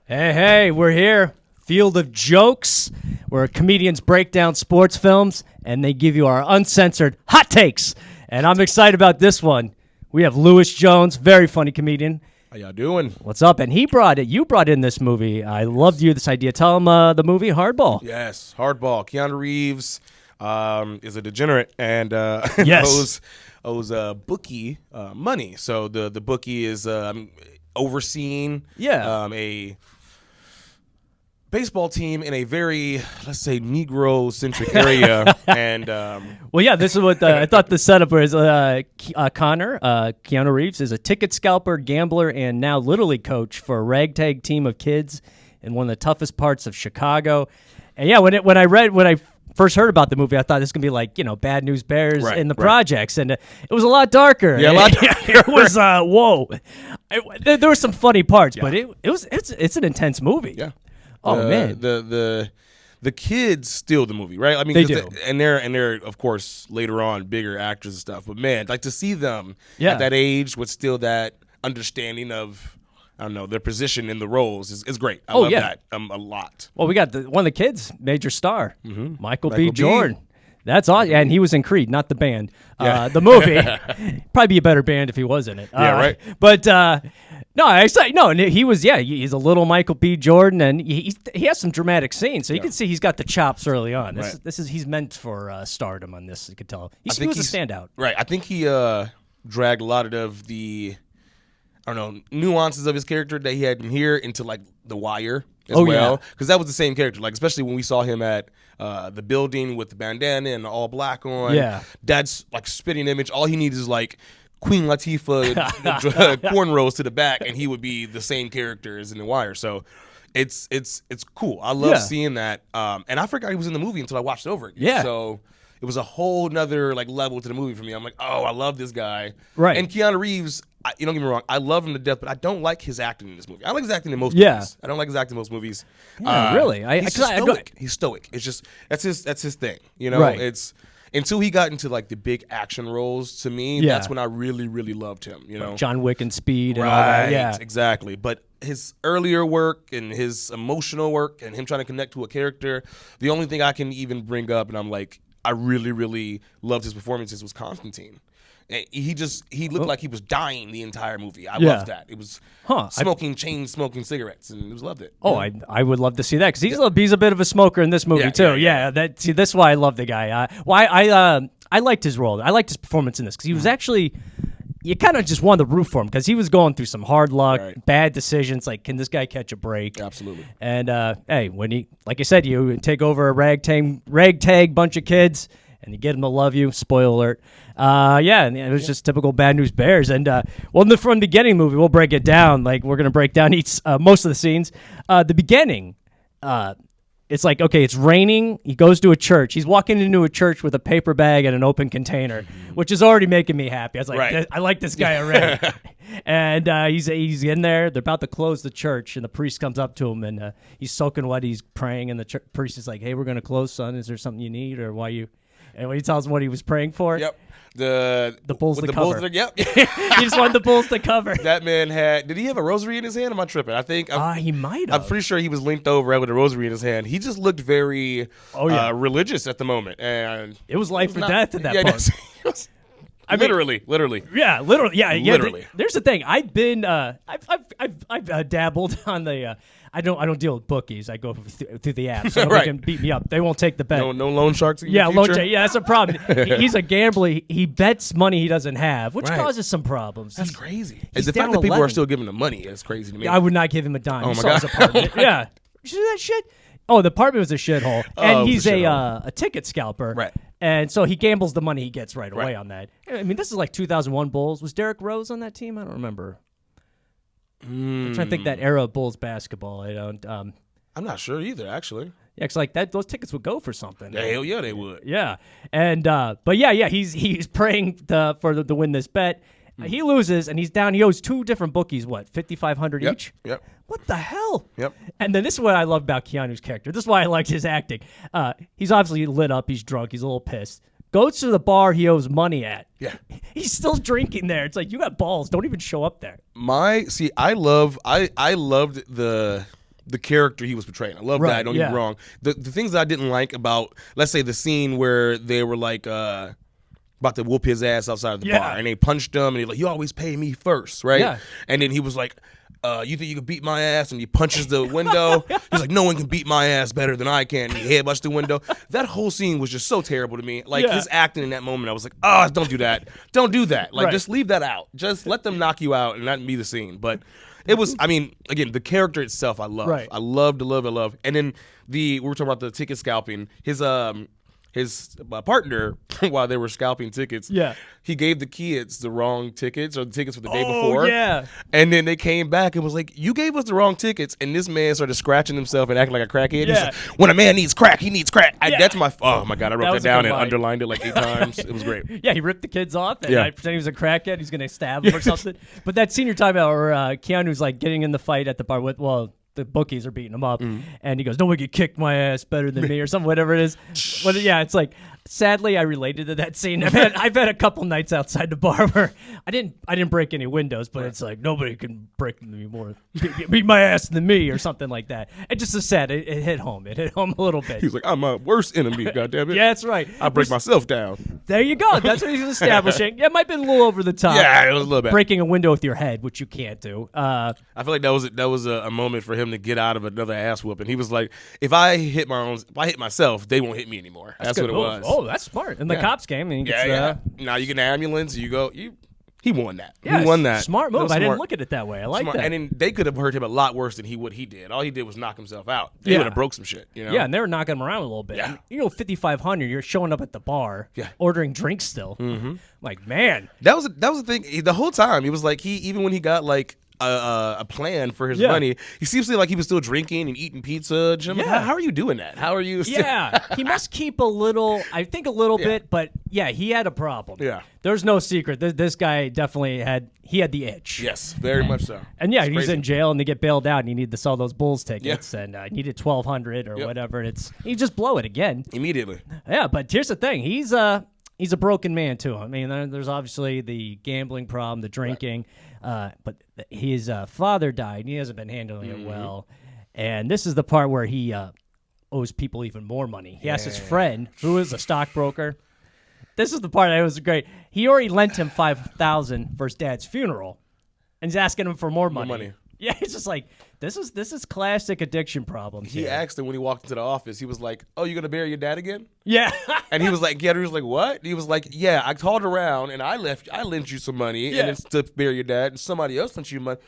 Hey, we're here. Field of Jokes, where comedians break down sports films and they give you our uncensored hot takes. And I'm excited about this one. We have Louis Jones, very funny comedian. How y'all doing? What's up? And you brought in this movie. I loved this idea. Tell him the movie Hardball. Yes, Hardball. Keanu Reeves is a degenerate and Yes. owes a bookie money. So the bookie is overseeing a baseball team in a very, let's say, Negro-centric area. And this is what I thought the setup was. Keanu Reeves, is a ticket scalper, gambler, and now Little League coach for a ragtag team of kids in one of the toughest parts of Chicago. And yeah, when I first heard about the movie, I thought this was gonna be like, Bad News Bears in the projects, and it was a lot darker. Yeah, a lot darker. It was whoa. There were some funny parts, but it's an intense movie. Yeah. Man, the kids steal the movie, right? I mean, they do, and they're of course later on bigger actors and stuff. But man, like to see them at that age with still that understanding of, I don't know, their position in the roles is great. I love that a lot. Well, we got one of the kids, major star, Michael B. Jordan. That's awesome. And he was in Creed, not the band. The movie. Probably be a better band if he was in it. Right. But he was, he's a little Michael B. Jordan, and he has some dramatic scenes. So you can see he's got the chops early on. He's meant for stardom on this, you could tell. He was a standout. Right. I think he dragged a lot of the, I don't know, nuances of his character that he had in here into like The Wire as well. Because that was the same character. Like, especially when we saw him at the building with the bandana and all black on. Yeah. That's like spitting image. All he needs is like Queen Latifah cornrows to the back, and he would be the same character as in The Wire. So it's cool. I love seeing that. And I forgot he was in the movie until I watched it over again. Yeah. So it was a whole nother like level to the movie for me. I'm like, oh, I love this guy. Right. And Keanu Reeves, don't get me wrong, I love him to death, but I don't like his acting in this movie. I like his acting in most movies. I don't like his acting in most movies. Yeah, really. He's stoic. He's stoic. It's just that's his thing. Right. It's until he got into like the big action roles. To me, that's when I really, really loved him. John Wick and Speed and all that. Yeah, exactly. But his earlier work and his emotional work and him trying to connect to a character, the only thing I can even bring up, and I'm like, I really, really loved his performances, was Constantine. He looked like he was dying the entire movie. I loved that. It was chain smoking cigarettes, and I loved it. Oh, I would love to see that, because he's a bit of a smoker in this movie too. Yeah. That's why I love the guy. I liked his role. I liked his performance in this, because he was actually, you kind of just wanted to root for him, because he was going through some hard luck, bad decisions. Like, can this guy catch a break? Absolutely. And hey, when he, like I said, you take over a ragtag bunch of kids, and you get them to love you. Spoiler alert. And it was just typical Bad News Bears. And from the beginning of the movie, we'll break it down. Like, we're gonna break down most of the scenes. The beginning, it's like, okay, it's raining. He goes to a church. He's walking into a church with a paper bag and an open container, which is already making me happy. I was like, I like this guy already. And he's in there. They're about to close the church, and the priest comes up to him, and he's soaking wet. He's praying, and the priest is like, "Hey, we're gonna close, son. Is there something you need, or why you?" And when he tells him what he was praying for, the bulls to cover. Bulls, he just wanted the bulls to cover. That man did he have a rosary in his hand? Am I tripping? I think he might have. I'm pretty sure he was linked over with a rosary in his hand. He just looked very religious at the moment, and it was life or death at that point. Literally. Yeah, literally. Yeah, literally. There's the thing. I've been, I've dabbled on the. I don't deal with bookies. I go through the app, so they can beat me up. They won't take the bet. No loan sharks. That's a problem. He's a gambler. He bets money he doesn't have, which causes some problems. That's crazy. The fact that people are still giving him money is crazy to me. I would not give him a dime. Oh my God. His apartment. Yeah, you see that shit? Oh, the apartment was a shithole, and he's a ticket scalper, right? And so he gambles the money he gets right away on that. I mean, this is like 2001 Bulls. Was Derrick Rose on that team? I don't remember. I'm trying to think that era of Bulls basketball. I don't. I'm not sure either, actually. Yeah, it's like that. Those tickets would go for something. Yeah, hell yeah, they would. Yeah, and but he's praying to win this bet. He loses, and he's down. He owes two different bookies, $5,500 each? Yep. What the hell? Yep. And then this is what I love about Keanu's character. This is why I liked his acting. He's obviously lit up. He's drunk. He's a little pissed. Goes to the bar he owes money at. Yeah. He's still drinking there. It's like, you got balls. Don't even show up there. I loved the the character he was portraying. I love that. Don't get me wrong. The things that I didn't like about, let's say, the scene where they were like about to whoop his ass outside of the bar, and they punched him, and he's like, "You always pay me first, right?" Yeah. And then he was like, "You think you can beat my ass?" And he punches the window. He's like, "No one can beat my ass better than I can." And he headbutts the window. That whole scene was just so terrible to me. Like his acting in that moment, I was like, "Oh, don't do that. Don't do that. Like, just leave that out. Just let them knock you out and not be the scene." But it was, I mean, again, the character itself, I love. I love. And then we were talking about the ticket scalping. His partner, while they were scalping tickets, he gave the kids the wrong tickets or the tickets for the day before. And then they came back and was like, "You gave us the wrong tickets." And this man started scratching himself and acting like a crackhead. He's like, "When a man needs crack, he needs crack." That's my, oh my God, I wrote that down and underlined it like 8 times. It was great. Yeah, he ripped the kids off and I pretend he was a crackhead. He's going to stab him or something. But that scene you're talking about where Keanu's like getting in the fight at the bar with, the bookies are beating him up, and he goes, "No one can kick my ass better than me," or something, whatever it is. But it's like, sadly, I related to that scene. I've had a couple nights outside the bar where I didn't break any windows, but it's like nobody can break me more, beat my ass than me, or something like that. It just is sad. It hit home. It hit home a little bit. He's like, "I'm my worst enemy, goddammit." Yeah, that's right. I break myself down. There you go. That's what he's establishing. Yeah, it might have been a little over the top. Yeah, it was a little bit. Breaking a window with your head, which you can't do. I feel like that was a moment for him to get out of another ass whooping. He was like, if I hit myself, they won't hit me anymore. That's what it was. Oh, that's smart. And the cops came and he gets, now you get an ambulance. You go. He won that. Yeah, he won that. Smart move. I didn't look at it that way. I like that. And then they could have hurt him a lot worse than he did. All he did was knock himself out. They would have broke some shit. You know? Yeah, and they were knocking him around a little bit. Yeah. You know, 5,500. You're showing up at the bar, ordering drinks still. Like, man, that was the thing. The whole time he was like, even when he got like a plan for his money, he seems like he was still drinking and eating pizza. Jim, how are you doing that? How are you? He must keep a little. I think a little bit, but he had a problem. Yeah, there's no secret. This guy definitely had the itch. Yes, very much so. And he's in jail, and they get bailed out, and he needed to sell those Bulls tickets, and needed $1,200 or whatever. And he just blow it again immediately. Yeah, but here's the thing: he's a broken man too. I mean, there's obviously the gambling problem, the drinking, but his father died, and he hasn't been handling it well. And this is the part where he owes people even more money. He asked his friend, who is a stockbroker. This is the part that was great. He already lent him $5,000 for his dad's funeral, and he's asking him for more money. Yeah, it's just like, this is classic addiction problems. He asked him when he walked into the office. He was like, "Oh, you gonna bury your dad again?" Yeah. And he was like, he was like, "What?" He was like, "Yeah, I called around and I lent you some money, and it's to bury your dad, and somebody else lent you money.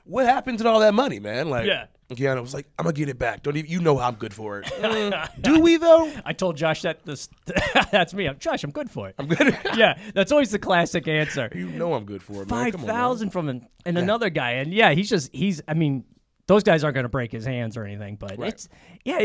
What happened to all that money, man?" Like, Keanu was like, "I'm gonna get it back. Don't even, you know how I'm good for it." Do we though? I told Josh that's me. Josh, I'm good for it. I'm good. Yeah, that's always the classic answer. You know I'm good for it, man. $5,000 from another guy, and he's. I mean, those guys aren't gonna break his hands or anything, but it's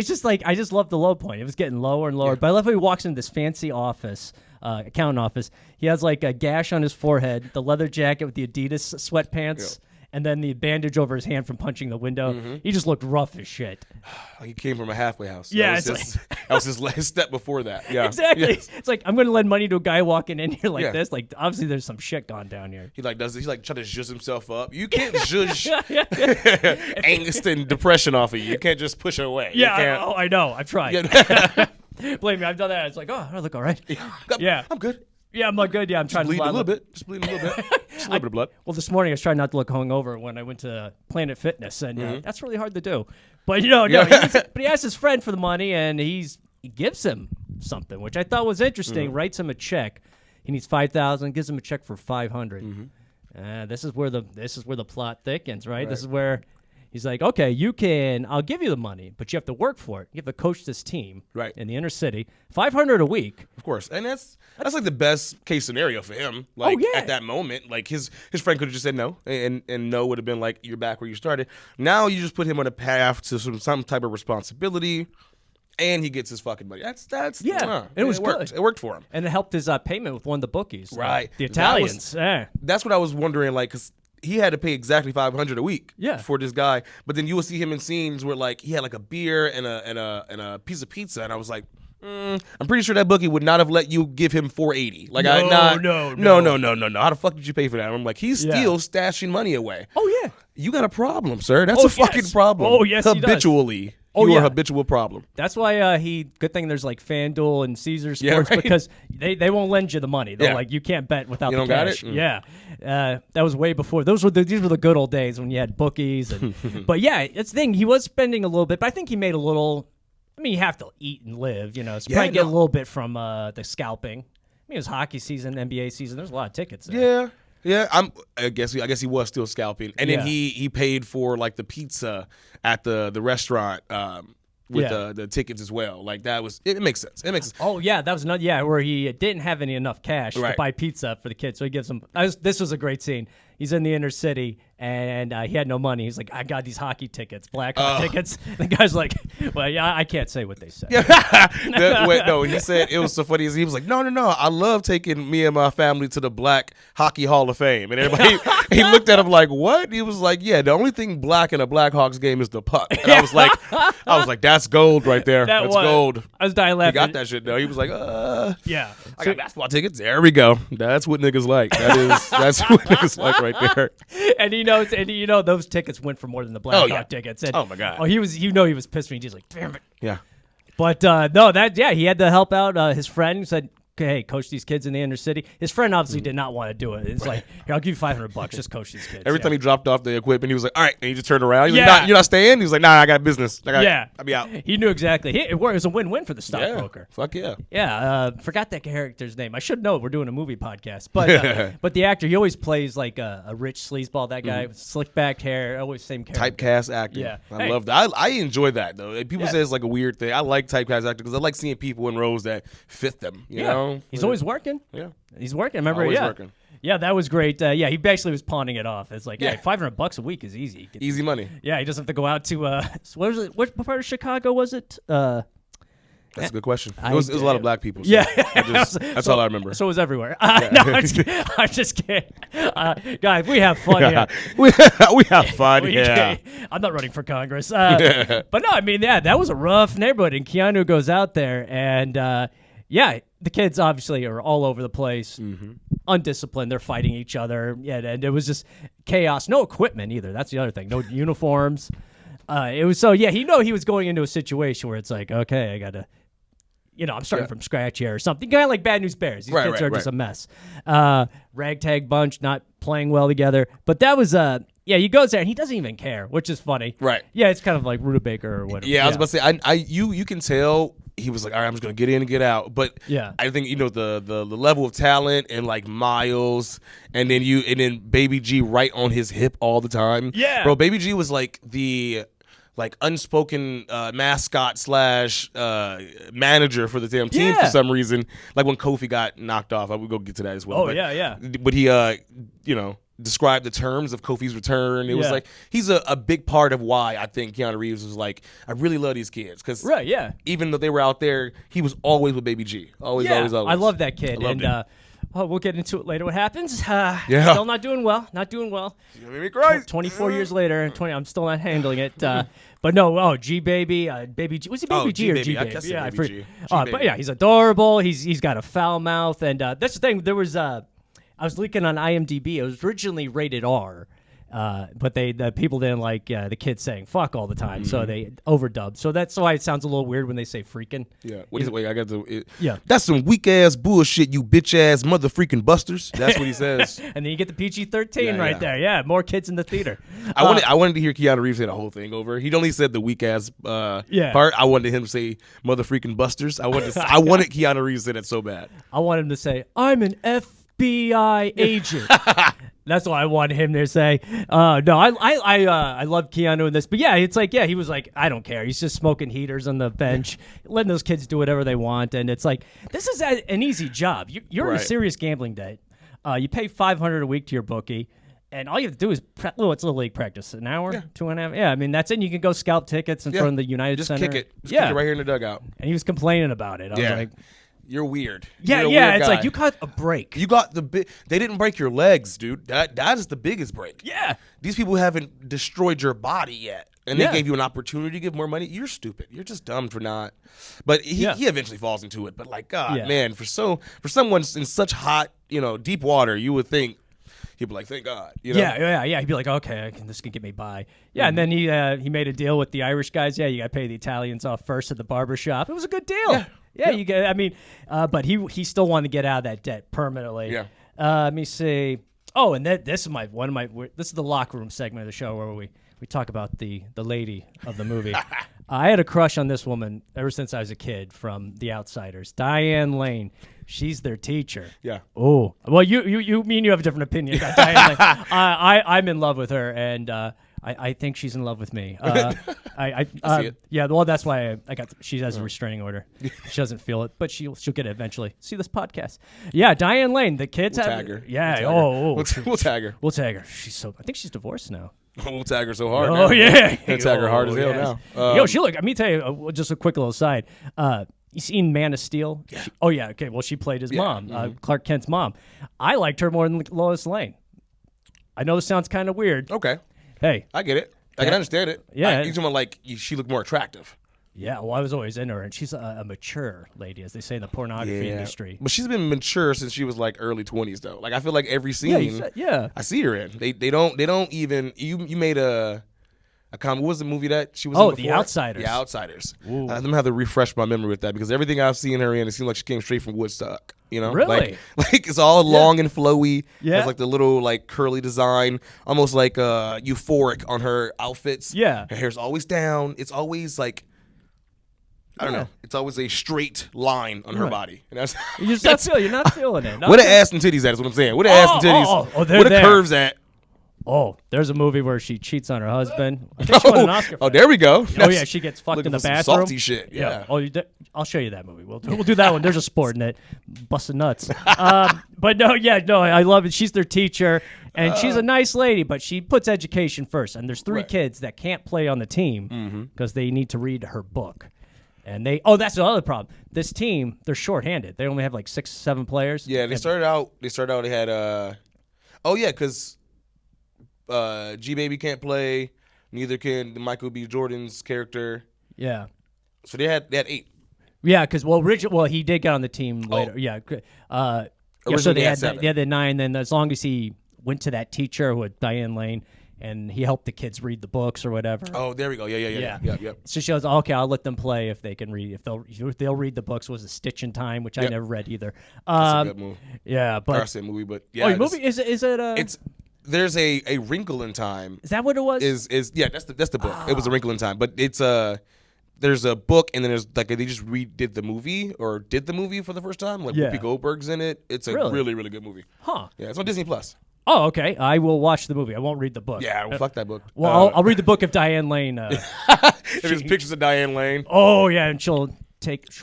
just like, I just love the low point. It was getting lower and lower. But I love how he walks into this fancy office, accountant office. He has like a gash on his forehead, the leather jacket with the Adidas sweatpants. And then the bandage over his hand from punching the window. He just looked rough as shit. He came from a halfway house. Yeah, that was his last step before that. Yeah, exactly. Yes. It's like, I'm going to lend money to a guy walking in here like this. Like, obviously, there's some shit gone down here. He trying to zhuzh himself up. You can't zhuzh angst and depression off of you. You can't just push it away. Yeah, I know. I've tried. Believe me, I've done that. It's like, oh, I look all right. Yeah, I'm good. Yeah, I'm good. Yeah, I'm trying to bleed a little bit. Just bleeding a little bit. Just a little bit of blood. Well, this morning I was trying not to look hungover when I went to Planet Fitness, and that's really hard to do. But but he asked his friend for the money, and he gives him something, which I thought was interesting. Writes him a check. He needs $5,000. Gives him a check for $500. This is where the plot thickens, right? This is where he's like, okay, I'll give you the money, but you have to work for it. You have to coach this team in the inner city. $500 a week. Of course. And that's like the best case scenario for him. Like, at that moment, like his friend could have just said no, and no would have been like, you're back where you started. Now you just put him on a path to some type of responsibility, and he gets his fucking money. It was good. It worked for him. And it helped his payment with one of the bookies. Right. The Italians. That's what I was wondering, like, because he had to pay exactly $500 a week for this guy. But then you will see him in scenes where, like, he had like a beer and a piece of pizza, and I was like, I'm pretty sure that bookie would not have let you give him $480. Like, no. How the fuck did you pay for that? And I'm like, he's still stashing money away. Oh yeah. You got a problem, sir. That's a fucking problem. Oh, yes, he does. Habitually. Oh, you are yeah. a habitual problem. That's why good thing there's like FanDuel and Caesar Sports right. because they won't lend you the money. They're like, you can't bet without You the don't got cash. it? Yeah. That was way before. These were the good old days when you had bookies. But yeah, it's the thing. He was spending a little bit, but I think he made a little. I mean, you have to eat and live, so probably get a little bit from the scalping. I mean, it was hockey season, NBA season. There's a lot of tickets there. Yeah. I guess he was still scalping, and then he paid for like the pizza at the restaurant with the tickets as well. Like that was it makes sense. It makes sense. Oh yeah, that was where he didn't have enough cash to buy pizza for the kids, so he gives them. This was a great scene. He's in the inner city, and he had no money. He's like, I got these hockey tickets, black hockey tickets. The guy's like, well, yeah, I can't say what they say. He said it was so funny. He was like, no, I love taking me and my family to the Black Hockey Hall of Fame. And everybody, he looked at him like, what? He was like, yeah, the only thing black in a Blackhawks game is the puck. And I was like, that's gold right there. That's gold. I was dying laughing. He got that shit though. He was like, yeah. I got basketball tickets. There we go. That's what niggas like. That's what niggas like right there. And he knows, those tickets went for more than the Blackhawk tickets. And, oh my god. Oh, he was pissed me. He's like, damn it. Yeah. But he had to help out his friend who said, hey, coach these kids in the inner city. His friend obviously did not want to do it. It's like, here, I'll give you $500. Just coach these kids. Every time he dropped off the equipment, he was like, all right. And he just turned around. He was like, you're not staying? He was like, nah, I got business. I'll be out. He knew exactly. It was a win-win for the stockbroker. Fuck yeah. Yeah. Forgot that character's name. I should know. We're doing a movie podcast. But the actor, he always plays like a rich sleazeball, that guy with slick-backed hair, always same character. Typecast acting. Yeah. I love that. I enjoy that, though. People say it's like a weird thing. I like typecast acting because I like seeing people in roles that fit them. You know? He's always working. Yeah. He's working. Remember? Always working. Yeah, that was great. He basically was pawning it off. It's like, hey, $500 a week is easy. Easy money. Yeah, he doesn't have to go out to what was it? What part of Chicago was it? That's a good question. It was a lot of black people. So yeah, that's all I remember. So it was everywhere. No, I'm just kidding. Guys, we have fun here. we have fun here. I'm not running for Congress. But no, I mean, that was a rough neighborhood, and Keanu goes out there, and the kids obviously are all over the place, undisciplined. They're fighting each other, and it was just chaos. No equipment either. That's the other thing. No uniforms. It was he was going into a situation where it's like, okay, I gotta, I'm starting from scratch here or something. Kind of like Bad News Bears. These kids are just a mess. Ragtag bunch, not playing well together. But that was he goes there and he doesn't even care, which is funny. Right. Yeah, it's kind of like Rutabaker or whatever. Yeah, I was about to say, you can tell. He was like, all right, I'm just going to get in and get out. But I think, the level of talent and like Miles and then Baby G right on his hip all the time. Yeah. Bro, Baby G was like the unspoken mascot / manager for the damn team for some reason. Like when Kofi got knocked off. I would go get to that as well. But he, described the terms of Kofi's return. It was like he's a big part of why I think Keanu Reeves was like, I really love these kids because even though they were out there, he was always with Baby G. Always. I love that kid. We'll get into it later. What happens? Still not doing well. You made me cry. 24 years later, I'm still not handling it. But no, G Baby, Baby G. Was he Baby G or G Baby? Yeah, I forget. But he's adorable. He's got a foul mouth, and that's the thing. There was I was looking on IMDb. It was originally rated R, but the people didn't like the kids saying "fuck" all the time, so they overdubbed. So that's why it sounds a little weird when they say "freaking." Yeah. Wait, I got to. That's some weak ass bullshit, you bitch ass mother freaking busters. That's what he says. And then you get the PG-13 right there. Yeah, more kids in the theater. I wanted to hear Keanu Reeves say the whole thing over. He only said the weak ass part. I wanted him to say mother freaking busters. I wanted Keanu Reeves to say that so bad. I wanted him to say, "I'm an FBI agent." That's what I wanted him to say. No, I love Keanu in this, but it's like he was like, I don't care. He's just smoking heaters on the bench, letting those kids do whatever they want, and it's like this is an easy job. You're in a serious gambling debt. You pay $500 a week to your bookie, and all you have to do is it's little league practice, an hour, 2.5. Yeah, I mean that's it. You can go scalp tickets in front of the United Center. Just kick it right here in the dugout. And he was complaining about it. I was like, you're weird. You're a weird guy. Like you got a break. You got they didn't break your legs, dude. That is the biggest break. Yeah. These people haven't destroyed your body yet. And they gave you an opportunity to give more money. You're stupid. You're just dumb for not. But he eventually falls into it. But like, God, man, for someone in such hot, deep water, you would think, he'd be like, thank God. You know? Yeah. He'd be like, okay, this can get me by. Yeah, and then he made a deal with the Irish guys. Yeah, you got to pay the Italians off first at the barbershop. It was a good deal. Yeah. You get. I mean, but he still wanted to get out of that debt permanently. Yeah. Let me see. Oh, and this is this is the locker room segment of the show where we talk about the lady of the movie. I had a crush on this woman ever since I was a kid from The Outsiders, Diane Lane. She's their teacher. Yeah. Oh, well, you mean you have a different opinion about Diane Lane. I'm in love with her, and I think she's in love with me. I see it. Yeah, well, that's why she has a restraining order. She doesn't feel it, but she'll get it eventually. See this podcast. Yeah, Diane Lane. The kids We'll have tag her. Yeah. We'll tag her. We'll tag her. I think she's divorced now. We'll tag her so hard. Oh now. yeah. We'll tag her hard as hell now. Yo, let me tell you just a quick little aside. You seen Man of Steel? Yeah. Okay. Well, she played his mom, Clark Kent's mom. I liked her more than Lois Lane. I know this sounds kind of weird. Okay. Hey, I get it. I can understand it. Yeah. You talking about she looked more attractive. Yeah, well, I was always into her, and she's a mature lady, as they say in the pornography industry. But she's been mature since she was early 20s, though. I feel like every scene, I see her in. They don't even. You made a comment. What was the movie that she was in before? The Outsiders. The Outsiders. I'm gonna have to refresh my memory with that because everything I've seen her in, it seems like she came straight from Woodstock. You know, really? Like it's all long and flowy. Yeah, has the little curly design, almost like euphoric on her outfits. Yeah, her hair's always down. It's always I don't know. It's always a straight line on her body. And that's you're not feeling it. Where the ass and titties at is what I'm saying. Where the ass and titties? Where the curves at? Oh, there's a movie where she cheats on her husband. I think she won an Oscar. Oh, there we go. Oh yeah, she gets fucked in the bathroom. Salty shit. Yeah. Oh, I'll show you that movie. We'll do that one. There's a sport in it, busting nuts. But no, I love it. She's their teacher, and she's a nice lady, but she puts education first. And there's three kids that can't play on the team because they need to read her book. And that's the other problem. This team, they're shorthanded. They only have 6, 7 players. Yeah, they started out. They had. Because G Baby can't play. Neither can Michael B. Jordan's character. Yeah. So they had 8. Yeah, because he did get on the team later. Yeah. So they had 7. 9. Then as long as he went to that teacher with Diane Lane, and he helped the kids read the books or whatever. Oh, there we go. Yeah. So she goes, okay, I'll let them play if they can read. If they'll read the books. Was a Stitch in Time, which I never read either. That's a good movie. Yeah, but I said movie, but yeah. Oh, movie is it? There's a Wrinkle in Time. Is that what it was? That's the book. It was A Wrinkle in Time, but it's there's a book and then there's they just redid the movie or did the movie for the first time. Whoopi Goldberg's in it. It's a really really good movie. Huh? Yeah, it's on Disney Plus. Oh, okay. I will watch the movie. I won't read the book. Yeah, well, fuck that book. Well, I'll read the book if Diane Lane. If there's pictures of Diane Lane. Oh yeah, and she'll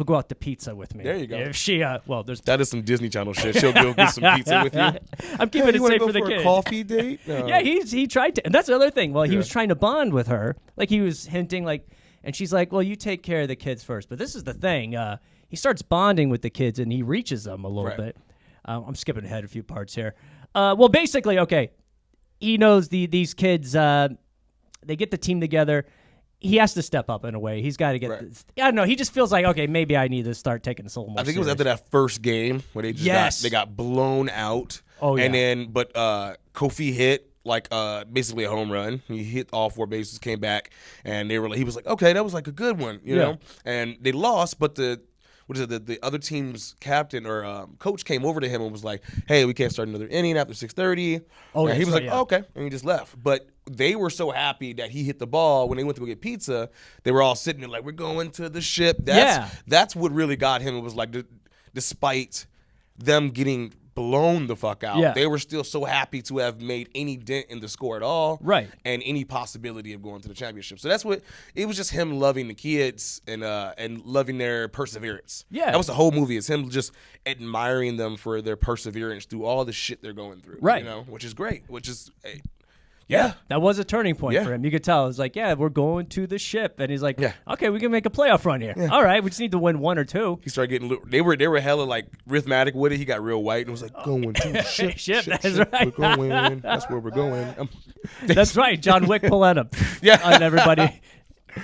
go out to pizza with me. There you go. If she there's that is some Disney Channel shit. She'll go get some pizza with you. I'm keeping it safe for the kids. A coffee date? No. Yeah, he tried to, and that's the other thing. Well, he was trying to bond with her, he was hinting and she's like, "Well, you take care of the kids first." But this is the thing. He starts bonding with the kids and he reaches them a little bit. I'm skipping ahead a few parts here. Well, basically, okay. He knows these kids. They get the team together. He has to step up in a way. He's got to get. I don't know. He just feels like, okay, maybe I need to start taking this a little more. I think serious. it was after that first game where they just got blown out. Oh yeah. And then, but Kofi hit basically a home run. He hit all 4 bases, came back, and he was like, okay, that was a good one, you know. And they lost, but the other team's captain or coach came over to him and was like, "Hey, we can't start another inning after 6:30." Oh, and he was like, "Oh, okay," and he just left. But they were so happy that he hit the ball when they went to go get pizza. They were all sitting there "We're going to the ship." That's what really got him. It was despite them getting blown the fuck out, they were still so happy to have made any dent in the score at all, and any possibility of going to the championship. So that's what it was. Just him loving the kids and loving their perseverance. Yeah, that was the whole movie. Is him just admiring them for their perseverance through all the shit they're going through. Right, which is great. Which is. Yeah, that was a turning point for him. You could tell. It was like, we're going to the ship, and he's like, okay, we can make a playoff run here. All right, we just need to win 1 or 2. He started getting. They were hella rhythmic with it. He got real white and was like, going to the ship. That's right. We're going. That's where we're going. That's right. John Wick pull out on everybody.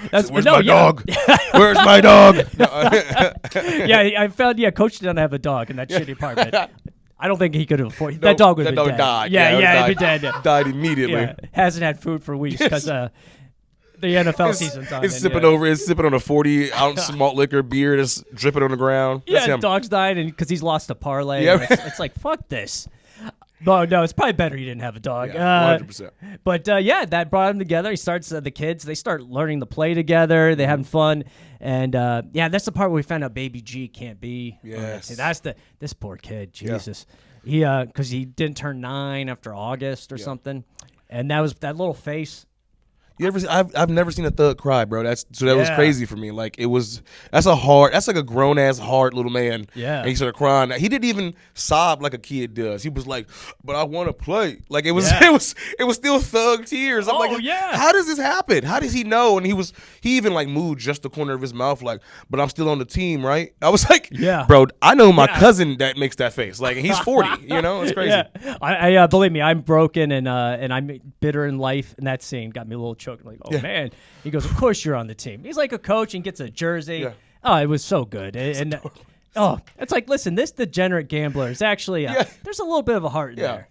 Where's my dog? Where's my dog? I found Coach didn't have a dog in that shitty apartment. I don't think he could have afforded that dog would have been dead. Died. Yeah, he'd be dead. Died immediately. Yeah, hasn't had food for weeks because the NFL season's on. It's sipping on a 40-ounce malt liquor beer, just dripping on the ground. That's him. Dog's died and because he's lost a parlay. Yeah. It's like fuck this. No, it's probably better he didn't have a dog. Yeah, 100%. But that brought him together. He starts the kids. They start learning to play together. They're having fun, and that's the part where we found out Baby G can't be. Yes, that's this poor kid. Jesus, he because he didn't turn 9 after August or something, and that was that little face. You ever? I've never seen a thug cry, bro. That was crazy for me. Like that's like a grown ass hard little man. Yeah, and he started crying. He didn't even sob like a kid does. He was like, "But I want to play." Like it was still thug tears. I'm like, how does this happen? How does he know? And he even like moved just the corner of his mouth, like, "But I'm still on the team, right?" I was like, bro, I know my cousin that makes that face. Like he's 40. It's crazy. Yeah, I believe me, I'm broken and I'm bitter in life, and that scene got me a little choked. Like, man. He goes, of course you're on the team. He's like a coach and gets a jersey. Yeah. Oh, it was so good. And it's like, listen, this degenerate gambler is actually there's a little bit of a heart in there.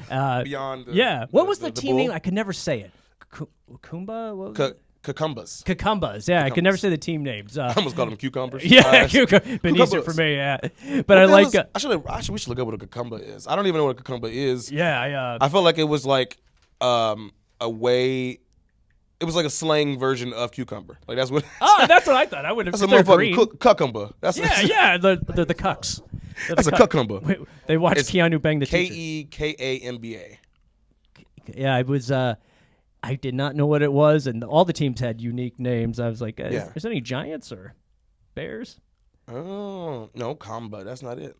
Beyond what was the team name? I could never say it. Kumba? Cucumbers. Cucumbers, yeah. I could never say the team names. I almost called them cucumbers. Yeah, been easier for me, yeah. But I like... we should look up what a cucumber is. I don't even know what a cucumber is. Yeah, I felt like it was like a way... It was like a slang version of cucumber. Like that's what. That's what I thought. I would have. That's a motherfucking cucumber. That's the cucks. That's a cucumber. They watched Keanu bang the teacher. Kekamba. Yeah, it was. I did not know what it was, and all the teams had unique names. I was like, is there any Giants or Bears? Oh no, Kamba. That's not it.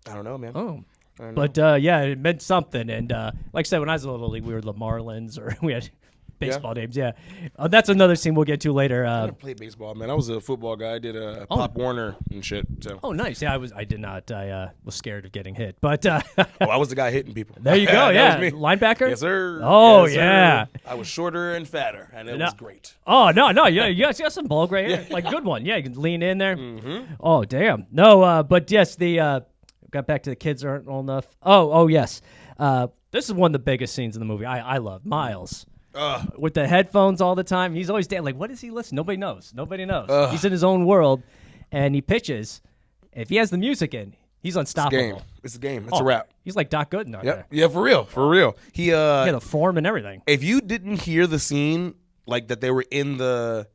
I don't know, man. Oh. But it meant something. And like I said, when I was in Little League, we were the Marlins, or we had baseball names. Yeah, that's another scene we'll get to later. I didn't play baseball, man. I was a football guy. I did Pop Warner and shit. So. Oh, nice. Yeah, I did not. I was scared of getting hit, but I was the guy hitting people. There you go. That was me. Linebacker. Yes, sir. Oh, yes, yeah. Sir. I was shorter and fatter, and it was great. Oh no. Yeah, you got some ball gray hair, like good one. Yeah, you can lean in there. Mm-hmm. Oh damn. No, but yes, got back to the kids aren't old enough. Oh yes. This is one of the biggest scenes in the movie. I love Miles with the headphones all the time. He's always like, what does he listen? Nobody knows. He's in his own world, and he pitches. If he has the music in, he's unstoppable. It's a game. It's a wrap. He's like Doc Gooden out there. Yeah, for real. He had a form and everything. If you didn't hear the scene, like that they were in the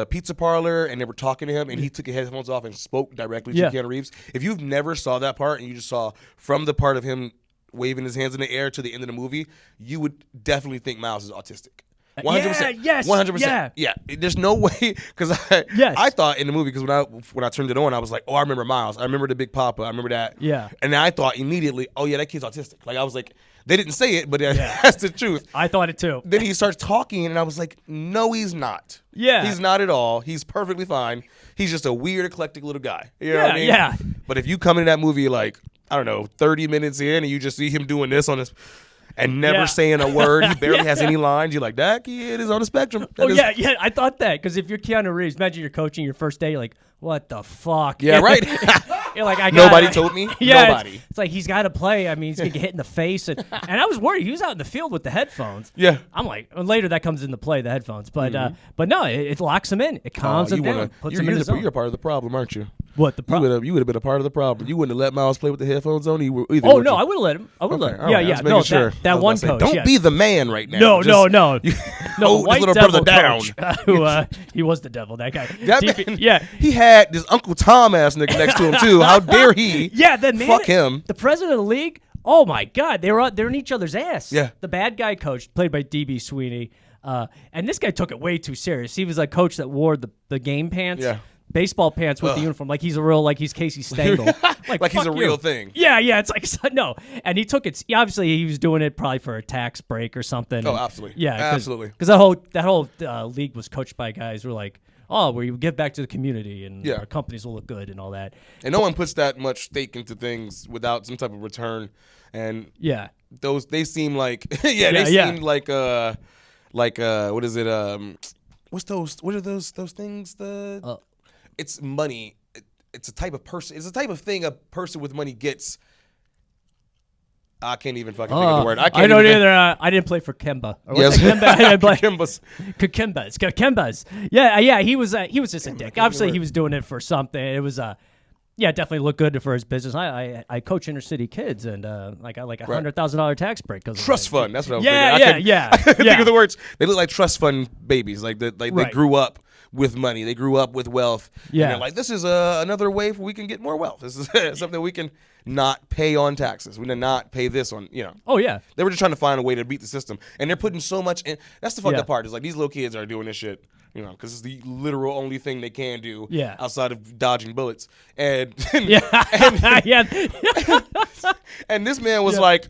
pizza parlor and they were talking to him and he took his headphones off and spoke directly to Keanu Reeves. If you've never saw that part and you just saw from the part of him waving his hands in the air to the end of the movie, you would definitely think Miles is autistic. 100%. Yes. 100%. Yeah. There's no way, because I thought in the movie, because when I turned it on, I was like, oh, I remember Miles. I remember the Big Papa. I remember that. Yeah. And then I thought immediately, oh yeah, that kid's autistic. Like I was like, they didn't say it, but that's the truth. I thought it too. Then he starts talking, and I was like, no, he's not. Yeah. He's not at all. He's perfectly fine. He's just a weird, eclectic little guy. You know what I mean? Yeah. But if you come into that movie like, I don't know, 30 minutes in, and you just see him doing this on this and never saying a word, he barely has any lines, you're like, that kid is on the spectrum. I thought that, because if you're Keanu Reeves, imagine you're coaching your first day, you're like, what the fuck? Yeah, right. You're like, nobody told me. Yeah, nobody. It's like he's got to play. I mean, he's gonna get hit in the face, and I was worried. He was out in the field with the headphones. Yeah, I'm like, later that comes into play, the headphones, but no, it locks him in. It calms him down. Puts him in his zone. You're part of the problem, aren't you? What the problem? You would have been a part of the problem. You wouldn't have let Miles play with the headphones on. I would have let him. I would let him. Yeah. No, sure. that one coach. Don't be the man right now. No. No, white little devil brother coach, who he was the devil. That guy. Man, he had this Uncle Tom ass nigga next to him too. How dare he? Yeah, the man. Fuck him. The president of the league. Oh my God, they're in each other's ass. Yeah. The bad guy coach, played by DB Sweeney, and this guy took it way too serious. He was a coach that wore the game pants. Yeah. Baseball pants with the uniform, like he's Casey Stengel, like he's a real thing. Yeah, it's like no, and he took it. Obviously, he was doing it probably for a tax break or something. Oh, absolutely. Yeah, absolutely. Because that whole league was coached by guys who were like, oh, where you give back to the community and our companies will look good and all that. And no one puts that much stake into things without some type of return. And they seem like seem like what is it? What are those things? It's money. it's a type of person. It's a type of thing a person with money gets. I can't even fucking think of the word. I don't either. I didn't play for Kemba. Or Yes. Kemba. I didn't play. Kembas. Kembas. Yeah. He was just a dick. Obviously, he was doing it for something. It was definitely looked good for his business. I coach inner city kids, and I got like $100,000 tax break. Trust fund. That's what I was thinking. Yeah. I couldn't think of the words. They look like trust fund babies. Like they Right. grew up with money. They grew up with wealth. Yeah. And they're like, this is another way we can get more wealth. This is something we can not pay on taxes. We can not pay this on, Oh yeah. They were just trying to find a way to beat the system. And they're putting so much in. That's the fucked Yeah. up part. Is like these little kids are doing this shit, because it's the literal only thing they can do Yeah. outside of dodging bullets. And Yeah. and this man was Yeah. like,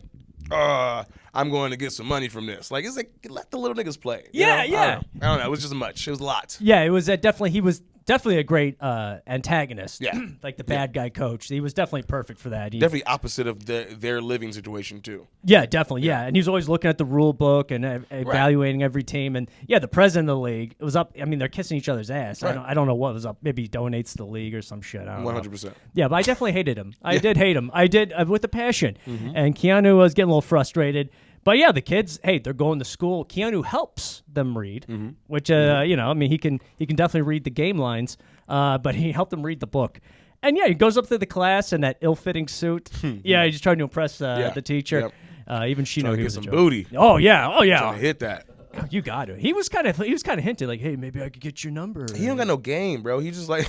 I'm going to get some money from this. Like, it's like, let the little niggas play. you Yeah, know? yeah. I don't know. It was just much. It was a lot. Yeah, it was he was definitely a great antagonist. Yeah. Like the bad guy coach. He was definitely perfect for that. Definitely opposite of their living situation, too. Yeah, definitely. Yeah. And he was always looking at the rule book and evaluating every team. And yeah, the president of the league, it was up. I mean, they're kissing each other's ass. Right. I don't know what was up. Maybe he donates to the league or some shit. I don't know. 100%. Yeah, but I definitely hated him. I did hate him. I did with a passion. And Keanu was getting a little frustrated. But yeah, the kids, hey, they're going to school. Keanu helps them read, which I mean, he can definitely read the game lines, but he helped them read the book. And yeah, he goes up to the class in that ill-fitting suit. Yeah, he's trying to impress the teacher. Yep. Even she knew Trying to he get was some a joke. booty. Oh yeah, Trying to hit that. You got it. He was kind of hinting like, hey, maybe I could get your number. He don't got no game, bro. He just like,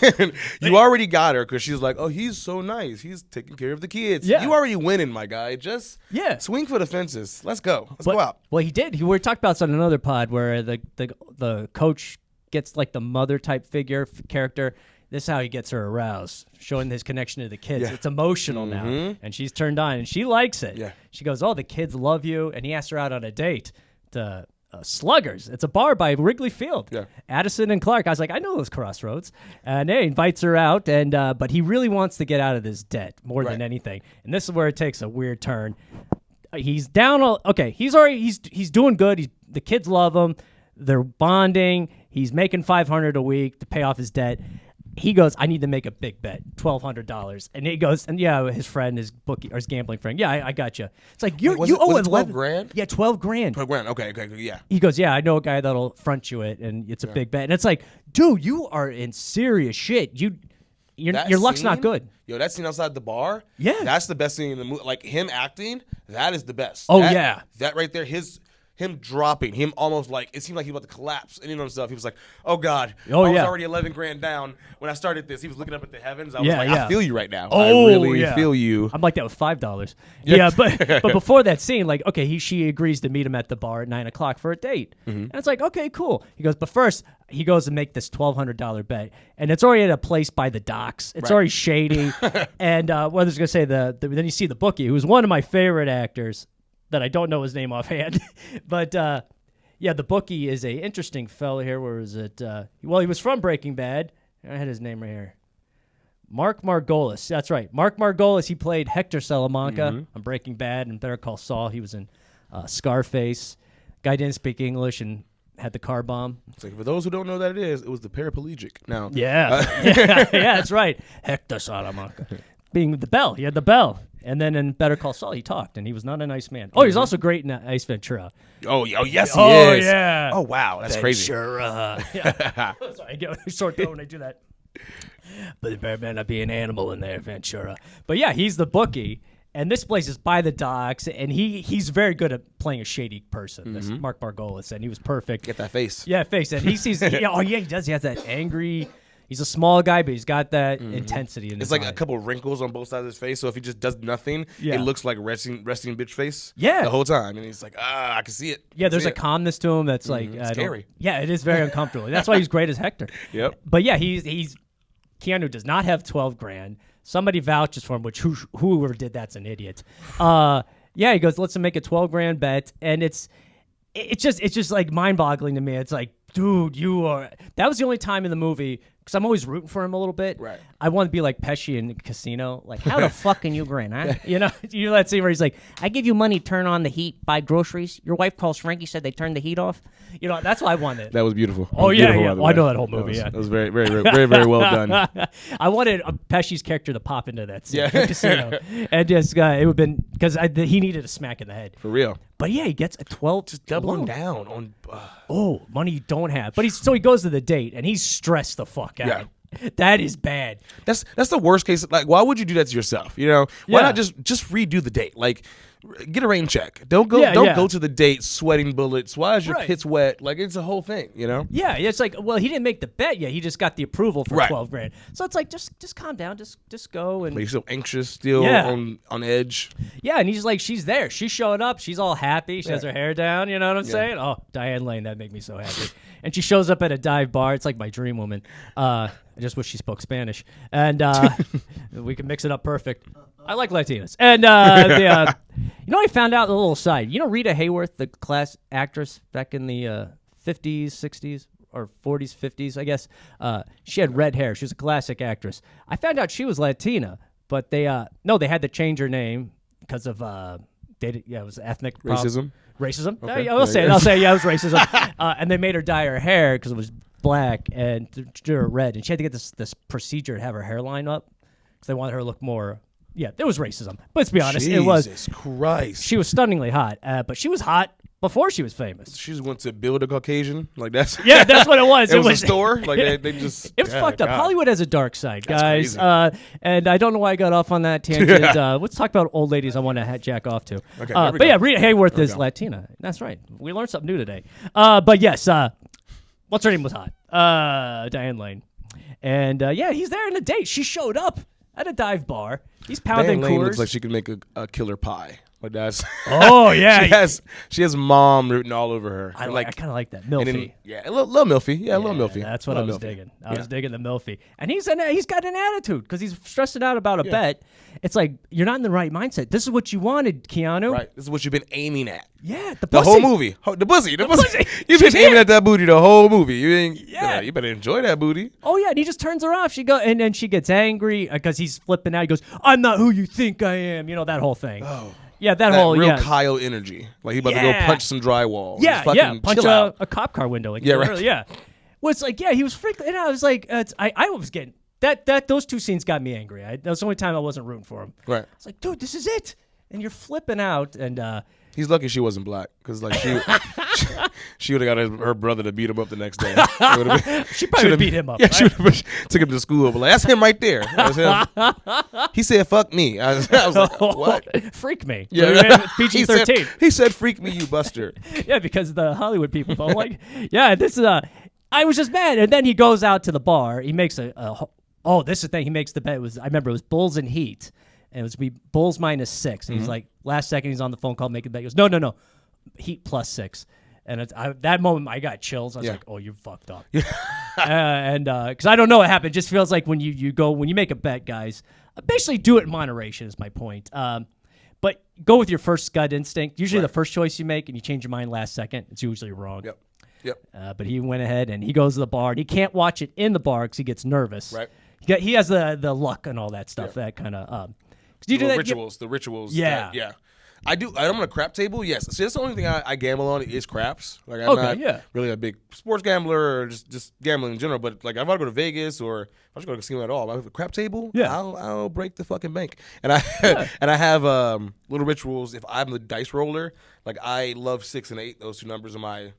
you already got her because she's like, oh, he's so nice. He's taking care of the kids. Yeah. You already winning, my guy. Just swing for the fences. Let's go. Let's go out. Well, he did. We talked about this on another pod where the coach gets like the mother type character. This is how he gets her aroused, showing his connection to the kids. Yeah. It's emotional now, and she's turned on, and she likes it. Yeah. She goes, oh, the kids love you, and he asked her out on a date to Sluggers. It's a bar by Wrigley Field. Yeah. Addison and Clark. I was like, I know those crossroads. And he invites her out, and but he really wants to get out of this debt more than anything. And this is where it takes a weird turn. He's down. Okay, he's doing good. The kids love him. They're bonding. He's making $500 a week to pay off his debt. He goes, I need to make a big bet, $1,200. And he goes, and his friend, his bookie or his gambling friend, I got you. It's like you owe it 12 grand? Yeah, 12 grand. 12 grand. Okay, yeah. He goes, yeah, I know a guy that'll front you it, and it's a big bet. And it's like, dude, you are in serious shit. Your luck's not good. Yo, that scene outside the bar, Yeah. that's the best scene in the movie. Like him acting, that is the best. Oh, That- yeah. That right there, him dropping, him almost like, it seemed like he was about to collapse and himself. He was like, oh God, I was already 11 grand down when I started this. He was looking up at the heavens. I was like, I feel you right now. I really feel you. I'm like that with $5. Yeah, but before that scene, like, okay, she agrees to meet him at the bar at 9:00 for a date. And it's like, okay, cool. He goes, but first, he goes to make this $1,200 bet. And it's already at a place by the docks. It's already shady. And what I was going to say, then you see the bookie, who's one of my favorite actors that I don't know his name offhand. But, the bookie is a interesting fellow here. Where is it? He was from Breaking Bad. I had his name right here. Mark Margolis. That's right. Mark Margolis. He played Hector Salamanca on Breaking Bad and Better Call Saul. He was in Scarface. Guy didn't speak English and had the car bomb. So for those who don't know that it was the paraplegic. Now, yeah, that's right. Hector Salamanca. Being the bell. He had the bell. And then in Better Call Saul, he talked, and he was not a nice man. Oh, he's also great in Ace Ventura. Oh, yes, he Oh, is. yeah. Oh, wow, that's crazy. Ventura. Yeah. Sorry, I get a short throat when I do that. But there better not be an animal in there, Ventura. But yeah, he's the bookie, and this place is by the docks, and he's very good at playing a shady person. This Mark Margolis, and he was perfect. Get that face. Yeah, face. And he sees. He does. He has that angry. He's a small guy, but he's got that intensity in his It's like eye. a couple wrinkles on both sides of his face, so if he just does nothing, it looks like resting bitch face the whole time. And he's like, I can see it. Yeah, there's a calmness to him that's like scary. Yeah, it is very uncomfortable. That's why he's great as Hector. Yep. But yeah, he's Keanu does not have 12 grand. Somebody vouches for him, which whoever did that's an idiot. He goes, let's make a 12 grand bet, and it's just like mind boggling to me. It's like, dude, that was the only time in the movie because I'm always rooting for him a little bit. Right. I want to be like Pesci in Casino. Like, how the fuck can you grin, huh? You know that scene where he's like, I give you money, turn on the heat, buy groceries. Your wife calls Frankie, said they turned the heat off. You know, that's what I wanted. That was beautiful. Oh, was yeah, beautiful, yeah. by the Oh, I way. know that whole movie, yeah. That was very, very, very, very well done. I wanted Pesci's character to pop into that scene, Yeah. Casino. And just, it would have been, because he needed a smack in the head. For real. But yeah, he gets a 12. Just doubling loan. down on. Oh, money you don't have. But so he goes to the date, and he's stressed the fuck out. Yeah. That is bad. That's the worst case. Like, why would you do that to yourself? You know, why Yeah. not just redo the date? Like, get a rain check. Don't go. Yeah, don't yeah. go to the date sweating bullets. Why is your Right. pits wet? Like, it's a whole thing. You know. Yeah, it's like, well, he didn't make the bet yet. He just got the approval for Right. 12 grand. So it's like, just calm down. Just go. And But you're still anxious, still Yeah. on edge. yeah, and he's like, she's there. She showed up. She's all happy. She has Yeah. her hair down. You know what I'm saying? Oh, Diane Lane, that made me so happy. And she shows up at a dive bar. It's like my dream woman. I just wish she spoke Spanish. And we can mix it up perfect. I like Latinas. And you know, I found out a little side. You know, Rita Hayworth, the class actress back in the 50s, 60s, or 40s, 50s, I guess. She had red hair. She was a classic actress. I found out she was Latina, but they had to change her name because of it was ethnic Racism? Racism. Okay. Yeah, I'll say it, it was racism. And they made her dye her hair because it was black and to her red, and she had to get this procedure to have her hairline up because they wanted her to look more. Yeah, there was racism. But let's be honest, it was. Jesus Christ. She was stunningly hot, but she was hot before she was famous. She just went to build a Caucasian. Like, that's. Yeah, that's what it was. It was a store. Like, they just. It was fucked up. God. Hollywood has a dark side, That's guys. crazy. And I don't know why I got off on that tangent. Let's talk about old ladies I want to jack off to. Okay, there we but go. yeah, Rita Hayworth There we is go. Latina. That's right. We learned something new today. But yes, what's her name was hot? Diane Lane. And yeah, he's there on a date. She showed up at a dive bar. He's pounding Diane Lane Coors. looks like she could make a killer pie. Like, that's. Oh yeah, she has mom written all over her. I like kind of like that and milfy. then, yeah, a little milfy. Yeah, a little milfy. That's what A I was little milfy. digging. I was digging the milfy, and he's got an attitude because he's stressing out about a bet. It's like you're not in the right mindset. This is what you wanted, Keanu. Right. This is what you've been aiming at. Yeah, The pussy. whole movie. The pussy. pussy. You've been She's aiming here. at that booty the whole movie. Yeah. You better enjoy that booty. Oh yeah, and he just turns her off. And then she gets angry because he's flipping out. He goes, "I'm not who you think I am." You know that whole thing. Oh. Yeah, that That whole real Kyle energy. Like, he about to go Yeah. punch some drywall. Yeah, Just yeah, fucking punch chill out. a cop car window. Like, Yeah, right. literally, yeah. Well, it's like, yeah, he was freaking, and I was like, I was getting that. Those two scenes got me angry. That was the only time I wasn't rooting for him. Right. I was like, dude, this is it, and you're flipping out, and He's lucky she wasn't black, because like she would have got her brother to beat him up the next day. she probably would beat him up. Yeah, right? she would've took him to school. But like, that's him right there. That's him. He said, "Fuck me." I was like, "What?" Freak me. Yeah, PG-13. He said, "Freak me, you buster." Yeah, because the Hollywood people don't like. Yeah, this is I was just mad, and then he goes out to the bar. He makes this is the thing. He makes the bet. I remember it was Bulls and Heat, and it was be Bulls -6. And he's like, last second, he's on the phone call making the bet. He goes, no, Heat +6. And that moment, I got chills. I was like, "Oh, you fucked up." And because I don't know what happened, it just feels like when you make a bet, guys, basically do it in moderation. Is my point. But go with your first gut instinct. Usually, the first choice you make, and you change your mind last second, it's usually wrong. Yep. But he went ahead and he goes to the bar, and he can't watch it in the bar because he gets nervous. Right. He has the luck and all that stuff. That kind of. Do you do that? The rituals. Yeah. Yeah. I do. I'm on a crap table. Yes. See, that's the only thing I gamble on is craps. Like, I'm Okay, not yeah. really a big sports gambler or just gambling in general. But like, if I go to Vegas or if I just go to a casino at all, I have a crap table. Yeah. I'll break the fucking bank. And I and I have little rituals. If I'm the dice roller, like, I love 6 and 8. Those two numbers are my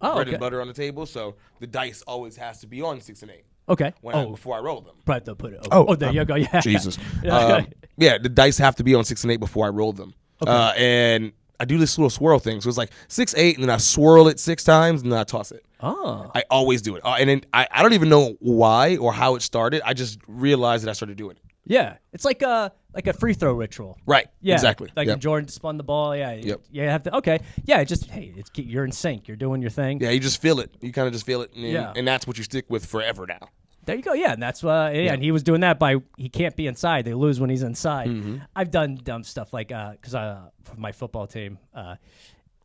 bread and butter on the table. So the dice always has to be on 6 and 8. Okay. Before I roll them. But they'll put it. Oh, there you go. Yeah. Jesus. Yeah. Yeah, the dice have to be on 6 and 8 before I roll them. Okay. And I do this little swirl thing. So it's like 6, 8, and then I swirl it 6 times, and then I toss it. Oh. I always do it. And then I don't even know why or how it started. I just realized that I started doing it. Yeah. It's like a free throw ritual. Right. Yeah. Exactly. Like Yep. when Jordan spun the ball. Yeah. Yep. You have to. Okay. Yeah. You're in sync. You're doing your thing. Yeah, you just feel it. You kind of just feel it. And, Yeah. and that's what you stick with forever now. There you go. Yeah, and that's and he was doing that he can't be inside. They lose when he's inside. I've done dumb stuff like because for my football team,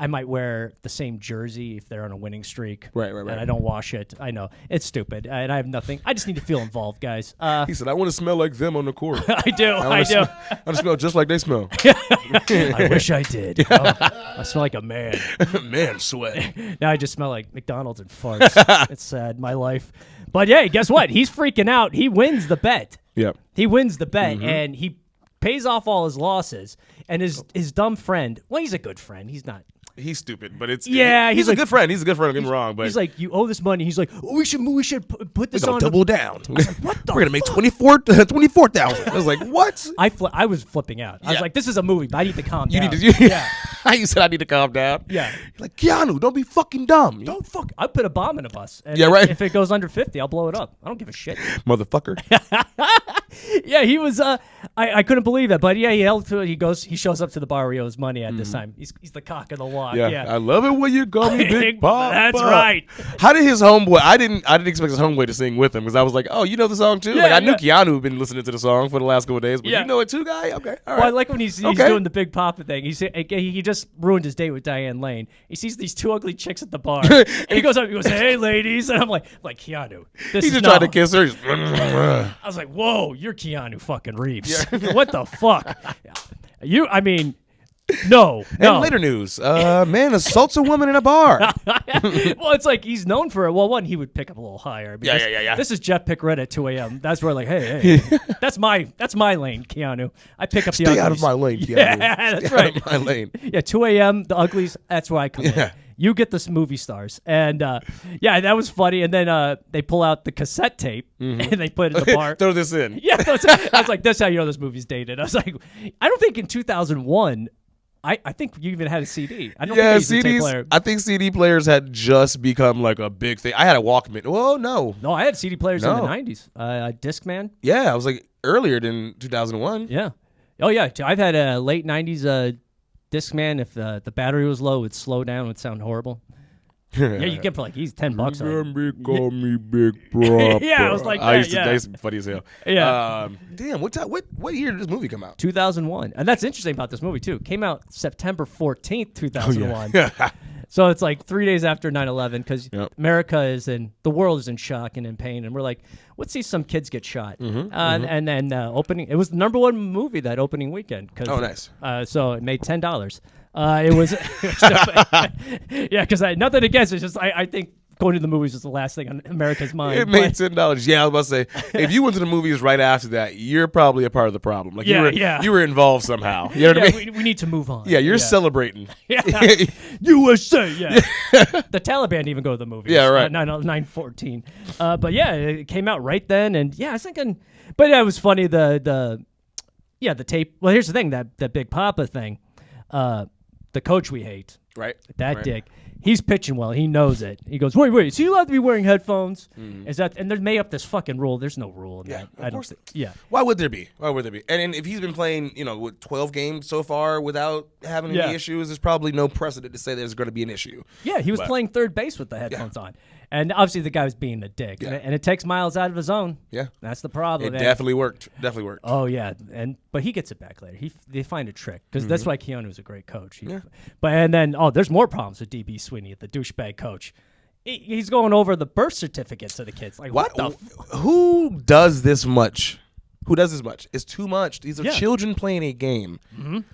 I might wear the same jersey if they're on a winning streak. Right. And I don't wash it. I know. It's stupid. And I have nothing. I just need to feel involved, guys. He said, I want to smell like them on the court. I do. I do. I want to smell just like they smell. I wish I did. Oh, I smell like a man. Man sweat. Now I just smell like McDonald's and farts. It's sad, my life. But yeah, guess what? He's freaking out. He wins the bet. Yep. He wins the bet, and he pays off all his losses. And his dumb friend, well, he's a good friend. He's not. He's stupid, but it's he's a like, good friend. He's a good friend. Don't get me wrong, but he's like, you owe this money. He's like, oh, we should put this on. Double down. What the We're gonna make 24,000. I was like, what? I was flipping out. I was like, this is a movie, but I need to calm down. You said I need to calm down. Yeah. You're like, Keanu, don't be fucking dumb. Don't fuck. I put a bomb in a bus. And right. If it goes under 50, I'll blow it up. I don't give a shit. Motherfucker. Yeah, he was. I couldn't believe it, but yeah, he shows up to the bar where he owes money at this time. He's the cock of the walk. Yeah. I love it when you call me Big Papa. That's right. How did his homeboy? I didn't expect his homeboy to sing with him because I was like, oh, you know the song too. Yeah, like I knew Keanu had been listening to the song for the last couple of days, but Yeah. you know it too, guy. Okay, all right. Well, I like when he's doing the Big Papa thing. He just ruined his date with Diane Lane. He sees these two ugly chicks at the bar, and he goes up. He goes, "Hey, ladies," and I'm like Keanu. He just tried to kiss her. I was like, "Whoa, you're Keanu fucking Reeves. What the fuck? No. And later news, man assaults a woman in a bar. Well, it's like he's known for it. Well, one, he would pick up a little higher. Yeah. This is Jeff Piccarreta at 2 a.m. That's where hey, that's my lane, Keanu. I pick up the uglies. Stay out of my lane, Keanu. Yeah, that's right. Out of my lane. Yeah, 2 a.m. The uglies. That's where I come in. You get this movie stars, and that was funny. And then they pull out the cassette tape and they put it in the bar. Throw this in. Yeah, I was like, "That's how you know this movie's dated." I was like, I don't think in 2001. I think you even had a CD. I don't think I used a tape player. I think CD players had just become like a big thing. I had a Walkman. Well, no. No, I had CD players in the 90s. Discman. Yeah, I was like earlier than 2001. Yeah. Oh, yeah. I've had a late 90s Discman. If the battery was low, it would slow down. It would sound horrible. Yeah, you get for like $10. Call me Big Papa. Yeah, I was like that, I used to be funny as hell. Yeah. Damn, what year did this movie come out? 2001. And that's interesting about this movie, too. Came out September 14th, 2001. Yeah. So it's like 3 days after 9/11 because America the world is in shock and in pain. And we're like, let's see some kids get shot. And then opening, it was the number one movie that opening weekend. Oh, nice. So it made $10. It was, yeah, because nothing against it. It's just I think going to the movies is the last thing on America's mind. It made $10. Yeah, I was about to say, if you went to the movies right after that, you're probably a part of the problem. Like you were involved somehow. You know what I mean? We need to move on. Yeah, you're celebrating. Yeah. USA. Yeah. The Taliban didn't even go to the movies. Yeah, right. 9/14. But yeah, it came out right then, and yeah, I was thinking, but it was funny the tape. Well, here's the thing that Big Papa thing. The coach we hate, right? That dick. He's pitching well. He knows it. He goes, wait, is he allowed to be wearing headphones? Is that? And they made up this fucking rule. There's no rule in that. Of course. Yeah. Why would there be? And if he's been playing, 12 games so far without having any issues, there's probably no precedent to say there's going to be an issue. Yeah, he was playing third base with the headphones on. And obviously the guy was being a dick. Yeah. And it takes Miles out of his zone. Yeah. That's the problem. It definitely worked. Oh, yeah. But he gets it back later. They find a trick. Because that's why Keanu's a great coach. There's more problems with D.B. Sweeney, the douchebag coach. He's going over the birth certificates of the kids. Like, what the who does this much? It's too much. These are children playing a game.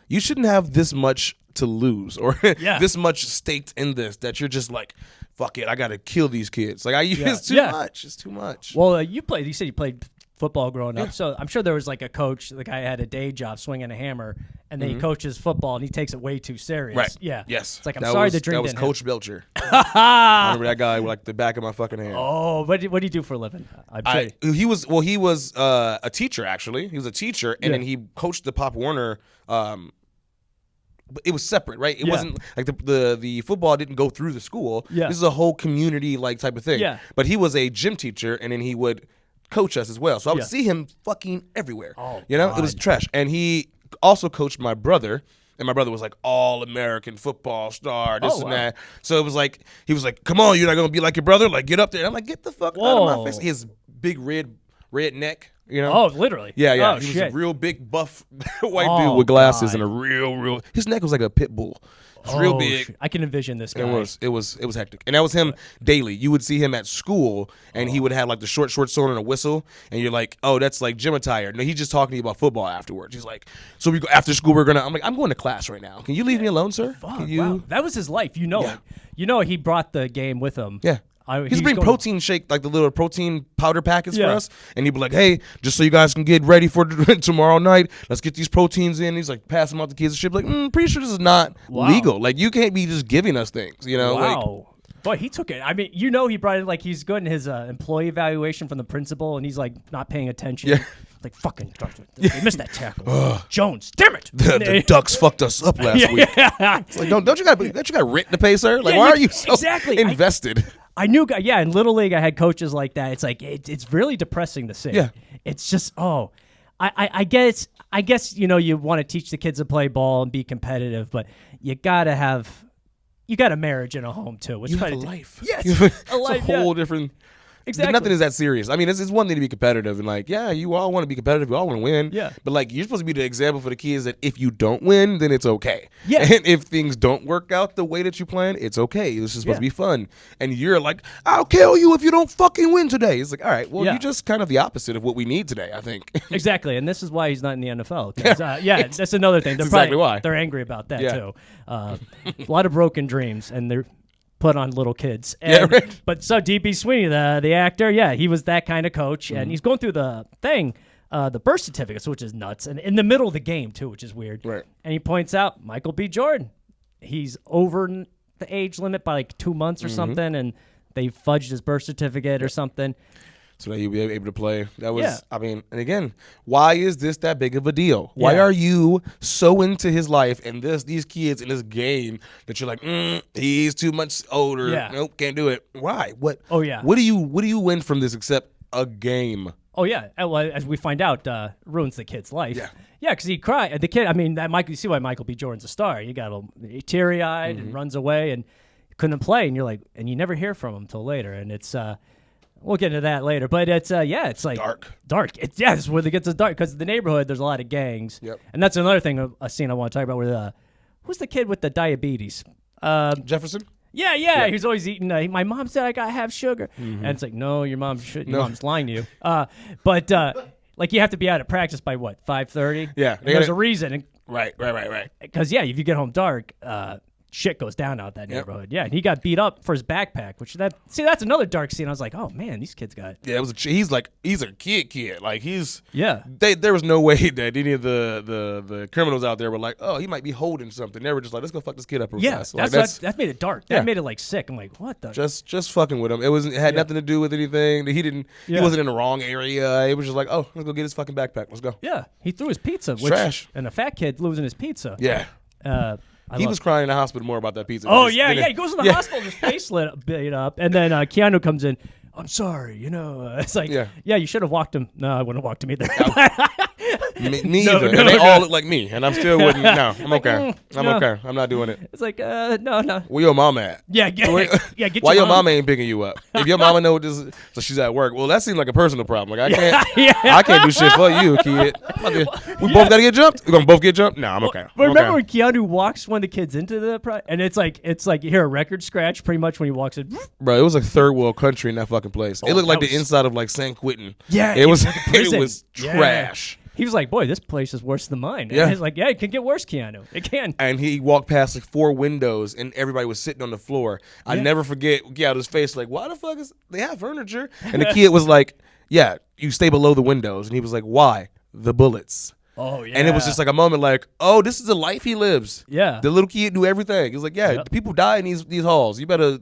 You shouldn't have this much to lose or this much staked in this that you're just like, fuck it, I got to kill these kids. Like, it's too much. It's too much. Well, you said you played football growing up, so I'm sure there was like a coach. The guy had a day job swinging a hammer, and then he coaches football, and he takes it way too serious. Right. Yeah. Yes. It's like, the dream. That was Coach Belcher. I remember that guy with like the back of my fucking hand. Oh, what do you do for a living? He was a teacher, actually. He was a teacher, and then he coached the Pop Warner. But it was separate, right? It wasn't like the football didn't go through the school. Yeah. This is a whole community like type of thing. Yeah. But he was a gym teacher, and then he would coach us as well. So I would see him fucking everywhere. Oh, it was trash. And he also coached my brother, and my brother was like all-American football star, this and that. So it was like, he was like, come on, you're not going to be like your brother? Like, get up there. And I'm like, get the fuck out of my face. His big red neck. Oh, literally? Yeah. Oh, he was a real big, buff white dude with glasses and a real. His neck was like a pit bull. It's real big. I can envision this guy. It was hectic, and that was him daily. You would see him at school, and he would have like the short sword and a whistle, and you're like, oh, that's like gym attire. No, he's just talking to you about football afterwards. He's like, so we go after school. I'm like, I'm going to class right now. Can you leave me alone, sir? Fuck, Can you? wow. That was his life. You know it. You know he brought the game with him. Yeah. He's bring protein shake, like the little protein powder packets for us. And he'd be like, hey, just so you guys can get ready for tomorrow night, let's get these proteins in. He's like, pass them out to kids and shit. Like, pretty sure this is not legal. Like, you can't be just giving us things, you know? Wow. Boy, he took it. I mean, you know, he brought it like he's getting his employee evaluation from the principal, and he's like not paying attention. Yeah. Like, fucking, they missed that tackle. Jones, damn it. The Ducks fucked us up last week. It's like, don't you got rent to pay, sir? Like, why are you so invested? I knew, in Little League, I had coaches like that. It's like, it's really depressing to see. Yeah. It's just, I guess, you know, you want to teach the kids to play ball and be competitive, but you got a marriage and a home, too. You have a life. Yes. It's a whole different... Exactly. Nothing is that serious. I mean, it's one thing to be competitive and like, yeah, you all want to be competitive. You all want to win. Yeah. But like, you're supposed to be the example for the kids that if you don't win, then it's okay. Yeah. And if things don't work out the way that you plan, it's okay. This is supposed to be fun. And you're like, I'll kill you if you don't fucking win today. It's like, all right, well, you're just kind of the opposite of what we need today, I think. Exactly. And this is why he's not in the NFL. That's another thing. That's exactly why. They're angry about that, too. A lot of broken dreams, and they're put on little kids. And, but so D.B. Sweeney, the actor, he was that kind of coach, and he's going through the thing, the birth certificates, which is nuts, and in the middle of the game, too, which is weird. Right. And he points out Michael B. Jordan. He's over the age limit by like 2 months or something, and they fudged his birth certificate or something. So that you'll be able to play. That was, I mean, and again, why is this that big of a deal? Why are you so into his life and these kids in this game that you're like, he's too much older. Yeah. Nope, can't do it. Why? What? Oh, yeah. What do you win from this except a game? Oh, yeah. Well, as we find out, ruins the kid's life. Yeah. Yeah, because he cried. The kid, I mean, you see why Michael B. Jordan's a star. You got teary-eyed and runs away and couldn't play. And you're like, and you never hear from him until later. And it's, we'll get into that later. But it's, it's like dark. It's where it gets dark because the neighborhood, there's a lot of gangs. Yep. And that's another thing, a scene I want to talk about where, who's the kid with the diabetes? Jefferson? Yeah. He's always eating. My mom said I gotta have sugar, and it's like, no, your mom should. Your mom's lying to you. But like you have to be out at practice by what 5:30. Yeah, there's a reason. Right. Because if you get home dark, shit goes down out that neighborhood. Yeah, and he got beat up for his backpack, which that's another dark scene. I was like, oh man, these kids got. Yeah, he's a kid. Like he's there was no way that any of the criminals out there were like, oh, he might be holding something. They were just like, let's go fuck this kid up real fast. Like, that made it dark. That made it like sick. I'm like, what the? Just fucking with him. It had nothing to do with anything. He wasn't in the wrong area. It was just like, oh, let's go get his fucking backpack. Let's go. Yeah, he threw his pizza. Trash. And a fat kid losing his pizza. Yeah. He was crying in the hospital more about that pizza. Oh, he goes to the hospital, his face lit up, and then Keanu comes in, I'm sorry, it's like, you should have walked him. No, I wouldn't have walked him either. Me either. And they all look like me, and I'm still wouldn't. No, I'm okay. I'm okay. I'm not doing it. It's like, no. Where your mama at? Yeah, get why your mama ain't picking you up? If your mama know what this is, so she's at work. Well, that seems like a personal problem. Like I can't do shit for you, kid. We both gotta get jumped. We're gonna both get jumped. No, I'm okay. But remember when Keanu walks one of the kids into and it's like you hear a record scratch pretty much when he walks in. Bro, it was like third world country in that fucking place. It looked like the inside of like San Quentin. Yeah, it was trash. He was like, boy, this place is worse than mine. And he's like, it can get worse, Keanu. It can. And he walked past like 4 windows, and everybody was sitting on the floor. I never forget Keanu's face, like, why the fuck they have furniture? And the kid was like, yeah, you stay below the windows. And he was like, why? The bullets. Oh, yeah. And it was just like a moment like, oh, this is the life he lives. Yeah. The little kid knew everything. He was like, the people die in these halls. You better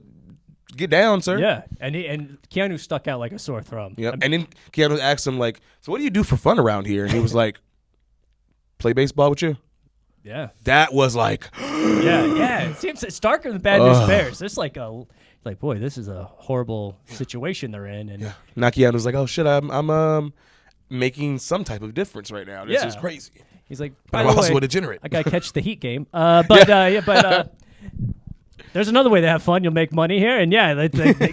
get down, sir. Yeah, and Keanu stuck out like a sore thumb. Yep. And then Keanu asked him, like, so what do you do for fun around here? And he was like, play baseball with you. Yeah. That was like... yeah. It seems it's darker than Bad News Bears. It's like boy, this is a horrible situation they're in. And now Keanu's like, oh, shit, I'm making some type of difference right now. This is crazy. He's like, by the way, also a degenerate. I got to catch the Heat game. There's another way to have fun. You'll make money here, and that's the thing.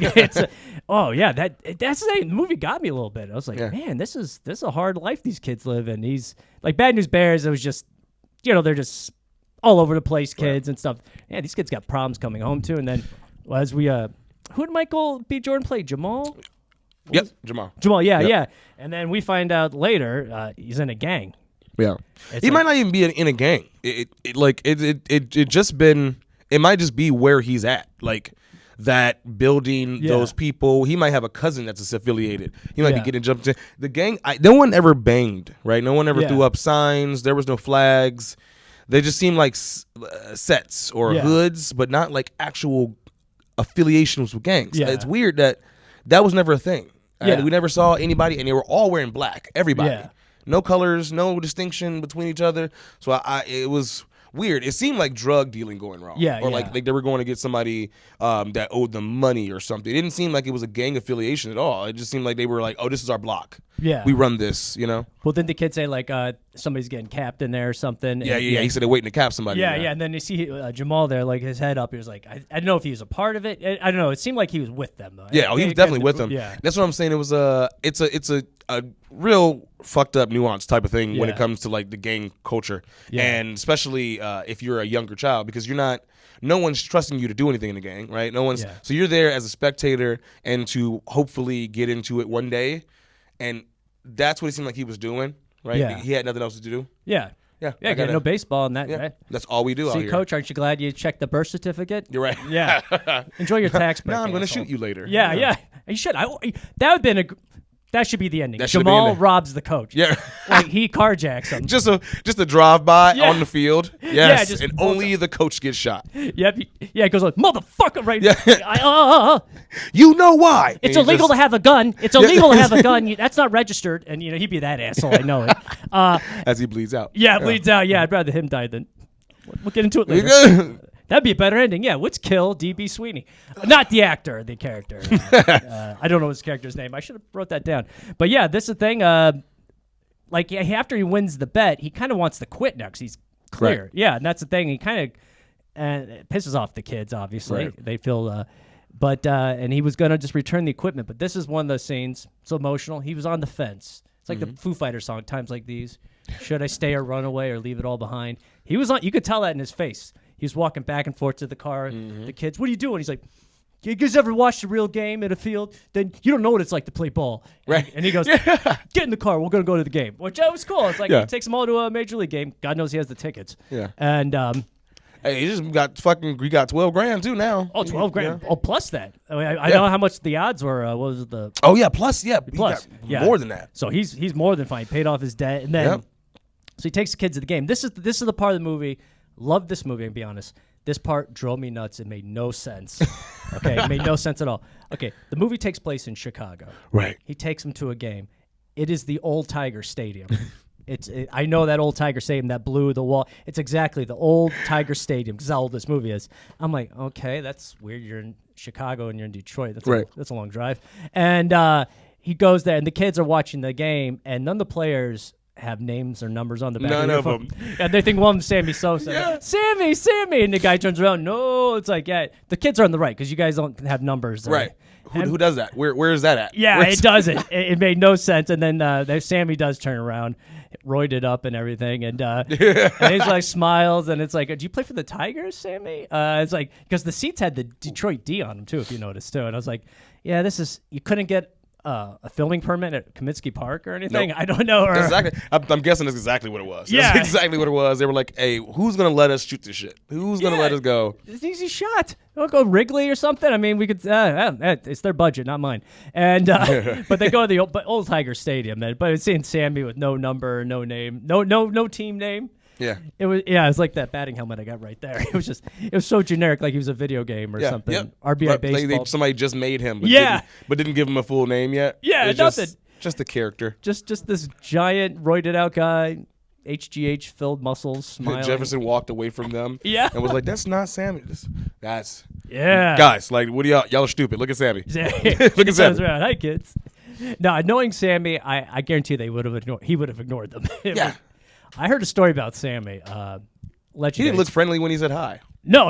The movie got me a little bit. I was like, man, this is a hard life these kids live in. He's like Bad News Bears. It was just, they're just all over the place kids and stuff. Yeah, these kids got problems coming home too. And then as we who did Michael B. Jordan play? Jamal? Yep, Jamal. Jamal, yeah. And then we find out later he's in a gang. Yeah, he might not even be in a gang. It might just be where he's at, like that building, those people. He might have a cousin that's affiliated. He might be getting jumped in. The gang, no one ever banged, right? No one ever threw up signs. There was no flags. They just seemed like sets or hoods, but not like actual affiliations with gangs. Yeah. It's weird that was never a thing. We never saw anybody, and they were all wearing black. Everybody. Yeah. No colors, no distinction between each other. So it was weird. It seemed like drug dealing going wrong. Or like they were going to get somebody that owed them money or something. It didn't seem like it was a gang affiliation at all. It just seemed like they were like, oh, this is our block. Yeah. We run this, you know? Well, didn't the kid say like somebody's getting capped in there or something? Yeah. He said they're waiting to cap somebody. Yeah. And then you see Jamal there, like his head up. He was like, I don't know if he was a part of it. I don't know. It seemed like he was with them though. Yeah, he was definitely with them. Yeah. That's what I'm saying. It was it's a real fucked up nuance type of thing when it comes to like the gang culture. Yeah. And especially if you're a younger child, because no one's trusting you to do anything in the gang, right? No one's so you're there as a spectator and to hopefully get into it one day. And that's what it seemed like he was doing, right? Yeah. He had nothing else to do. Yeah. Yeah, got no baseball in that, right? That's all we do out here. See, Coach, aren't you glad you checked the birth certificate? You're right. Yeah. Enjoy your tax break. No, I'm going to shoot you later. Yeah. You should. That should be the ending. Jamal robs the coach. Yeah. Like he carjacks him. Just a drive-by on the field. Yes. Yeah, and only the coach gets shot. Yep. Yeah, he goes like, motherfucker, right? Yeah. You know why? It's illegal to have a gun. It's illegal to have a gun. That's not registered. And, he'd be that asshole. I know it. As he bleeds out. Yeah, bleeds out. Yeah, I'd rather him die than... We'll get into it later. That'd be a better ending. Yeah, let's kill D.B. Sweeney. Not the actor, the character. I don't know his character's name. I should have wrote that down. But yeah, this is the thing. After he wins the bet, he kind of wants to quit now because he's clear. Right. Yeah, and that's the thing. He kind of it pisses off the kids, obviously. Right. They feel... and he was going to just return the equipment. But this is one of those scenes. So emotional. He was on the fence. It's like the Foo Fighters song, Times Like These. Should I stay or run away or leave it all behind? He was on. You could tell that in his face. He was walking back and forth to the car. The kids, what are you doing? He's like, you guys ever watched a real game at a field? Then you don't know what it's like to play ball. Right. And he goes, get in the car. We're going to go to the game. Which was cool. It's like he takes them all to a major league game. God knows he has the tickets. Yeah. And hey, he just got $12 grand too now. Oh, 12 grand. Yeah. Oh, plus that. I mean, I know how much the odds were. What was the? Oh yeah, plus more than that. So he's more than fine. He paid off his debt, and then so he takes the kids to the game. This is the part of the movie. Loved this movie, to be honest. This part drove me nuts. It made no sense. Okay, it made no sense at all. Okay, the movie takes place in Chicago. Right. He takes them to a game. It is the old Tiger Stadium. I know that old Tiger Stadium, that blue, the wall. It's exactly the old Tiger Stadium, because how old this movie is. I'm like, okay, that's weird. You're in Chicago and you're in Detroit. That's a long drive. And he goes there, and the kids are watching the game, and none of the players have names or numbers on the back. None of them. And they think one of them's Sammy Sosa. Sammy. And the guy turns around. No, it's like, the kids are on the right because you guys don't have numbers. Right. Who does that? Where is that at? Yeah, it doesn't. It made no sense. And then Sammy does turn around, roided up and everything. And, and he's like smiles. And it's like, do you play for the Tigers, Sammy? It's like, because the seats had the Detroit D on them too, if you noticed too. And I was like, yeah, you couldn't get a filming permit at Comiskey Park or anything? Nope. I don't know. Exactly. I'm guessing that's exactly what it was. Yeah. That's exactly what it was. They were like, hey, who's going to let us shoot this shit? Who's going to let us go? It's an easy shot. Don't go Wrigley or something. I mean, we could, it's their budget, not mine. And but they go to the old Tiger Stadium. But it's seeing Sammy with no number, no name, no team name. Yeah. It was like that batting helmet I got right there. It was so generic, like he was a video game or something. Yep. RBI baseball. Somebody just made him, but didn't give him a full name yet. Yeah, nothing. Just a character. Just this giant roided out guy, HGH filled muscles, smiling. Jefferson walked away from them. And was like, "That's not Sammy. That's guys. Like, what are y'all are stupid. Look at Sammy. Look at Sammy. Around. Hi, kids. Now, knowing Sammy, I guarantee he would have ignored them. Yeah. I heard a story about Sammy. He didn't look friendly when he said hi. No.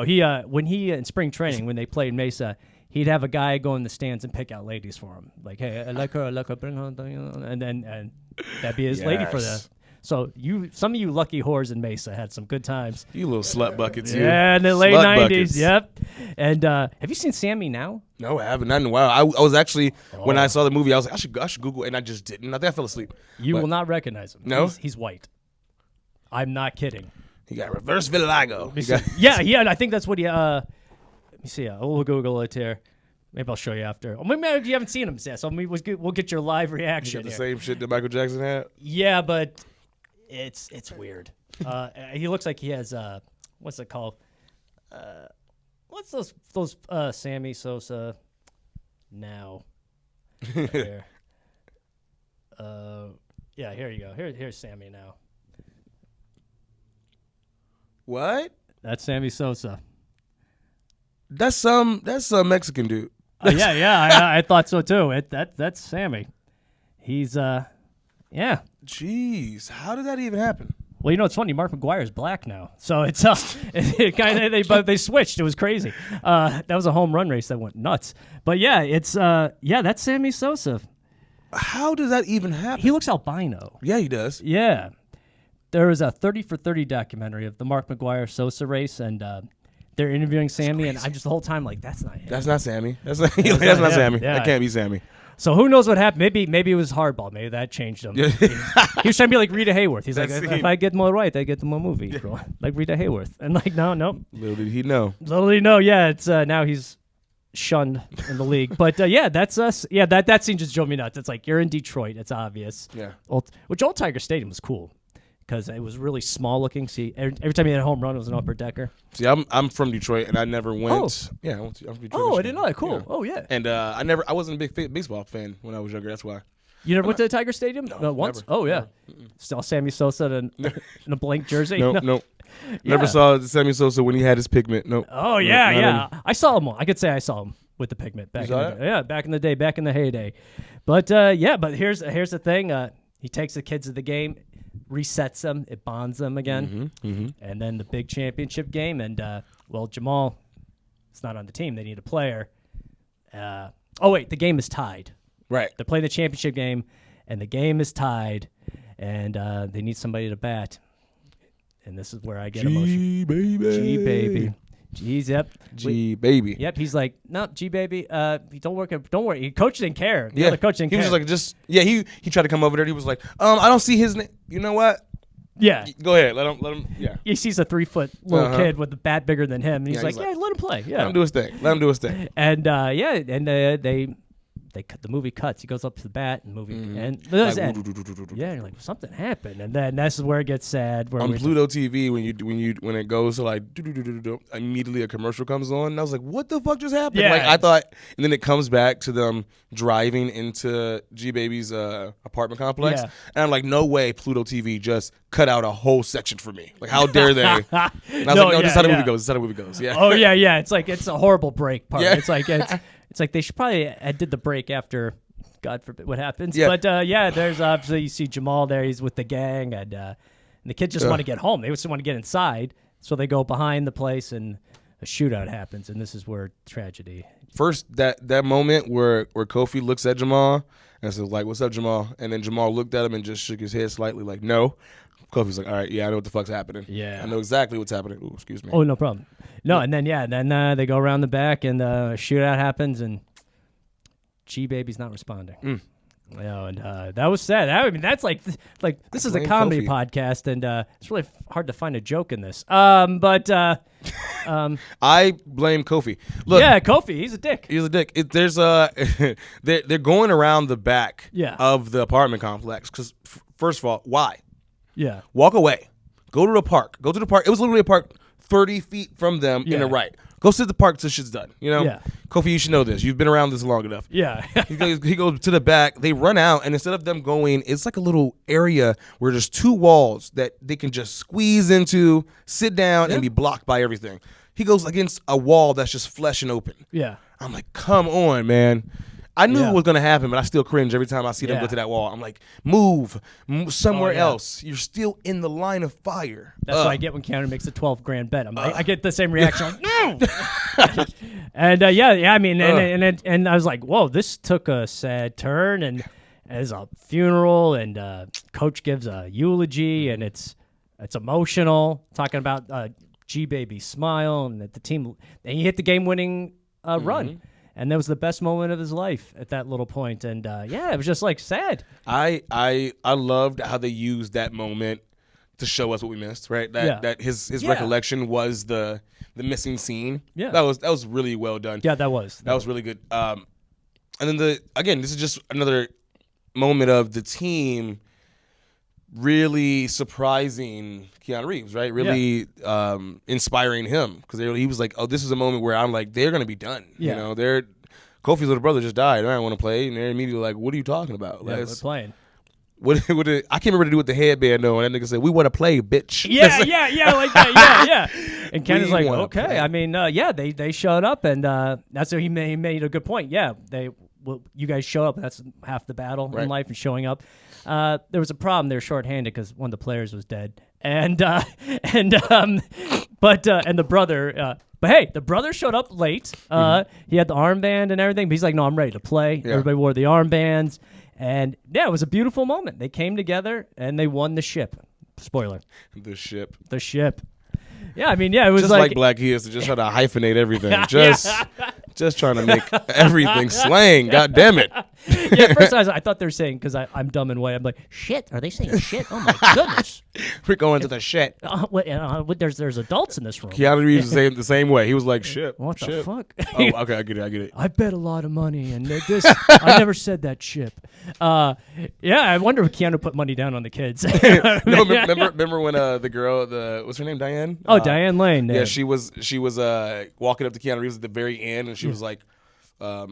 He when he in spring training when they played Mesa, he'd have a guy go in the stands and pick out ladies for him. Like, hey, I like her, bring her, and that'd be his lady for the So some of you lucky whores in Mesa had some good times. You little slut buckets. You. Yeah, in the late Slut 90s. buckets. Yep. And have you seen Sammy now? No, I haven't. Not in a while. I was actually when I saw the movie, I was like, I should Google, and I just didn't. I think I fell asleep. You But will not recognize him. No? He's white. I'm not kidding. He got reverse vitiligo. Yeah, and I think that's what he. Let me see. We'll Google it here. Maybe I'll show you after. Or maybe you haven't seen him yet, so we'll get your live He reaction. got the here. same shit that Michael Jackson had. Yeah, but it's weird. He looks like he has what's it called? What's those Sammy Sosa now? Here. Yeah, here you go. Here's Sammy now. What? That's Sammy Sosa. That's some Mexican dude. Yeah, I thought so too. That's Sammy. He's yeah. Jeez, how did that even happen? Well, you know, it's funny. Mark McGuire's black now, so it's it kind of they switched. It was crazy. That was a home run race that went nuts. But yeah, it's that's Sammy Sosa. How does that even happen? He looks albino. Yeah, he does. Yeah, there was a 30 for 30 documentary of the Mark McGuire Sosa race, and they're interviewing Sammy, and I'm just the whole time like, that's not him. That's not Sammy. That's not Sammy. Yeah. That can't be Sammy. So who knows what happened? Maybe it was Hardball. Maybe that changed him. He was trying to be like Rita Hayworth. He's like, if I get more right, I get more movie, bro. Like Rita Hayworth. And like, no. Little did he know. Little did he know. Yeah, it's now he's shunned in the league. But yeah, that's us. Yeah, that scene just drove me nuts. It's like, you're in Detroit. It's obvious. Yeah. Which Old Tiger Stadium was cool because it was really small looking. See, every time you had a home run, it was an upper decker. See, I'm from Detroit, and I never went. Oh. Yeah, I'm from Detroit. Oh, I didn't know that. Cool. Yeah. Oh, yeah. And I wasn't a big baseball fan when I was younger. That's why. You never went to the Tiger Stadium? No, once? never. Oh, yeah. Still Sammy Sosa in a blank jersey? No. Never saw Sammy Sosa when he had his pigment. No. Oh, yeah. I saw him. I could say I saw him with the pigment back in the saw day. Yeah, back in the day, back in the heyday. But, but here's the thing. He takes the kids to the game, resets them, it bonds them again. And then the big championship game. And, Jamal is not on the team. They need a player. The game is tied. Right. They're playing the championship game, and the game is tied, and they need somebody to bat. And this is where I get emotional. G baby. G's, yep. G baby. Yep, he's like, no, G baby, don't worry. Coach didn't care. The Yeah. other coach didn't He care. was just like, he tried to come over there. He was like, I don't see his name. You know what? yeah. Go ahead. Let him. Yeah. He sees a 3-foot little kid with a bat bigger than him, and he's Yeah, like, he's like, let him play. Yeah. Let him do his thing. And they cut, the movie cuts. He goes up to the bat and and Like, yeah, you're like, something happened, and then this is where it gets sad. Where on Pluto TV, when it goes to like immediately a commercial comes on, and I was like, what the fuck just happened? Yeah. Like I thought, and then it comes back to them driving into G Baby's apartment complex, Yeah. and I'm like, no way, Pluto TV just cut out a whole section for me. Like how dare they? And I was like, no, this is how the movie goes. This is how the movie goes. Yeah. Oh yeah. It's like it's a horrible break part. Yeah. It's like they should probably did the break after, God forbid what happens. Yeah. But there's obviously, you see Jamal there. He's with the gang, and the kids just want to get home. They just want to get inside, so they go behind the place, and a shootout happens, and this is where tragedy. First, that moment where Kofi looks at Jamal and says like, "What's up, Jamal?" And then Jamal looked at him and just shook his head slightly, like, "No." Kofi's like, "All right, yeah, I know what the fuck's happening. Yeah. I know exactly what's happening." Ooh, excuse me. Oh, no problem. No, and then they go around the back, and a shootout happens, and G Baby's not responding. And that was sad. I mean, that's like this is a Blame comedy Kofi. podcast, and it's really hard to find a joke in this. But I blame Kofi. Look, yeah, Kofi, he's a dick. he's a dick. There's they're going around the back Yeah. of the apartment complex because first of all, why? Yeah, Walk away. Go to the park. Go to the park. It was literally a park 30 feet from them in Yeah. the right. Go sit at the park till shit's done. You know? Yeah. Kofi, you should know this. You've been around this long enough. yeah, He goes to the back. They run out, and instead of them going, it's like a little area where there's two walls that they can just squeeze into, sit down, and be blocked by everything. He goes against a wall that's just flesh and open. yeah. I'm like, come on, man. I knew Yeah. it was going to happen, but I still cringe every time I see them Yeah. go to that wall. I'm like, move somewhere Oh, yeah. else. You're still in the line of fire. That's what I get when Keanu makes a $12,000 bet. I get the same reaction. Like, no. And I mean, and I was like, whoa, this took a sad turn, and There's a funeral, and coach gives a eulogy, and it's emotional, talking about G Baby smile, and that the team, and he hit the game-winning run, and that was the best moment of his life at that little point. And it was just like sad. I loved how they used that moment to show us what we missed, right? That his recollection was the missing scene. Yeah, that was really well done. Yeah, that was really good. And then this is just another moment of the team really surprising Keanu Reeves, right? Really inspiring him, because he was like, "Oh, this is a moment where I'm like, they're gonna be done." Yeah. You know, Kofi's little brother just died. I don't want to play, and they're immediately like, "What are you talking about?" Yeah, we're playing. I can't remember to do with the headband though, and that nigga said, "We want to play, bitch." Yeah, like that. Yeah. And Ken was like, "Okay." Play. I mean, they showed up, and that's what he made a good point. Yeah, you guys show up. That's half the battle in life, and showing up. There was a problem. They were shorthanded because one of the players was dead, and the brother. But hey, the brother showed up late. He had the armband and everything, but he's like, "No, I'm ready to play." Yeah. Everybody wore the armbands, and it was a beautiful moment. They came together and they won the ship. Spoiler. The ship. Yeah, I mean, it was just like Black Keys to just try to hyphenate everything. Just trying to make everything slang. God damn it. Yeah, first I thought they were saying, because I'm dumb and white, I'm like, shit, are they saying shit? Oh my goodness. We're going to the shit. There's adults in this room. Keanu Reeves is the same way. He was like, shit. What the fuck? Oh, okay, I get it. I bet a lot of money, and I never said that shit. I wonder if Keanu put money down on the kids. No, remember when the girl, what's her name, Diane? Diane Lane. Yeah, she was walking up to Keanu Reeves at the very end, and she was like, I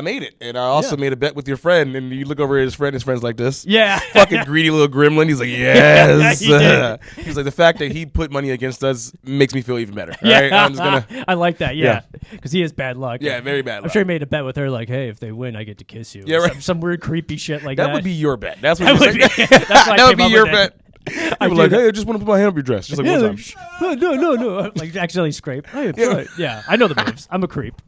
made it, and I also made a bet with your friend. And you look over at his friend's like this. Yeah, fucking greedy little gremlin. He's like, yes. He's like, the fact that he put money against us makes me feel even better. Right? I'm just gonna. I like that. Yeah, because he has bad luck. Yeah, very bad luck. I'm sure he made a bet with her, like, hey, if they win, I get to kiss you. Yeah, right. Some weird creepy shit like that. That would be your bet. That's what you're saying. That would be your bet. I was like, hey, I just want to put my hand up your dress. Just like one time. No. Like, accidentally scrape. Yeah, I know the moves. I'm a creep.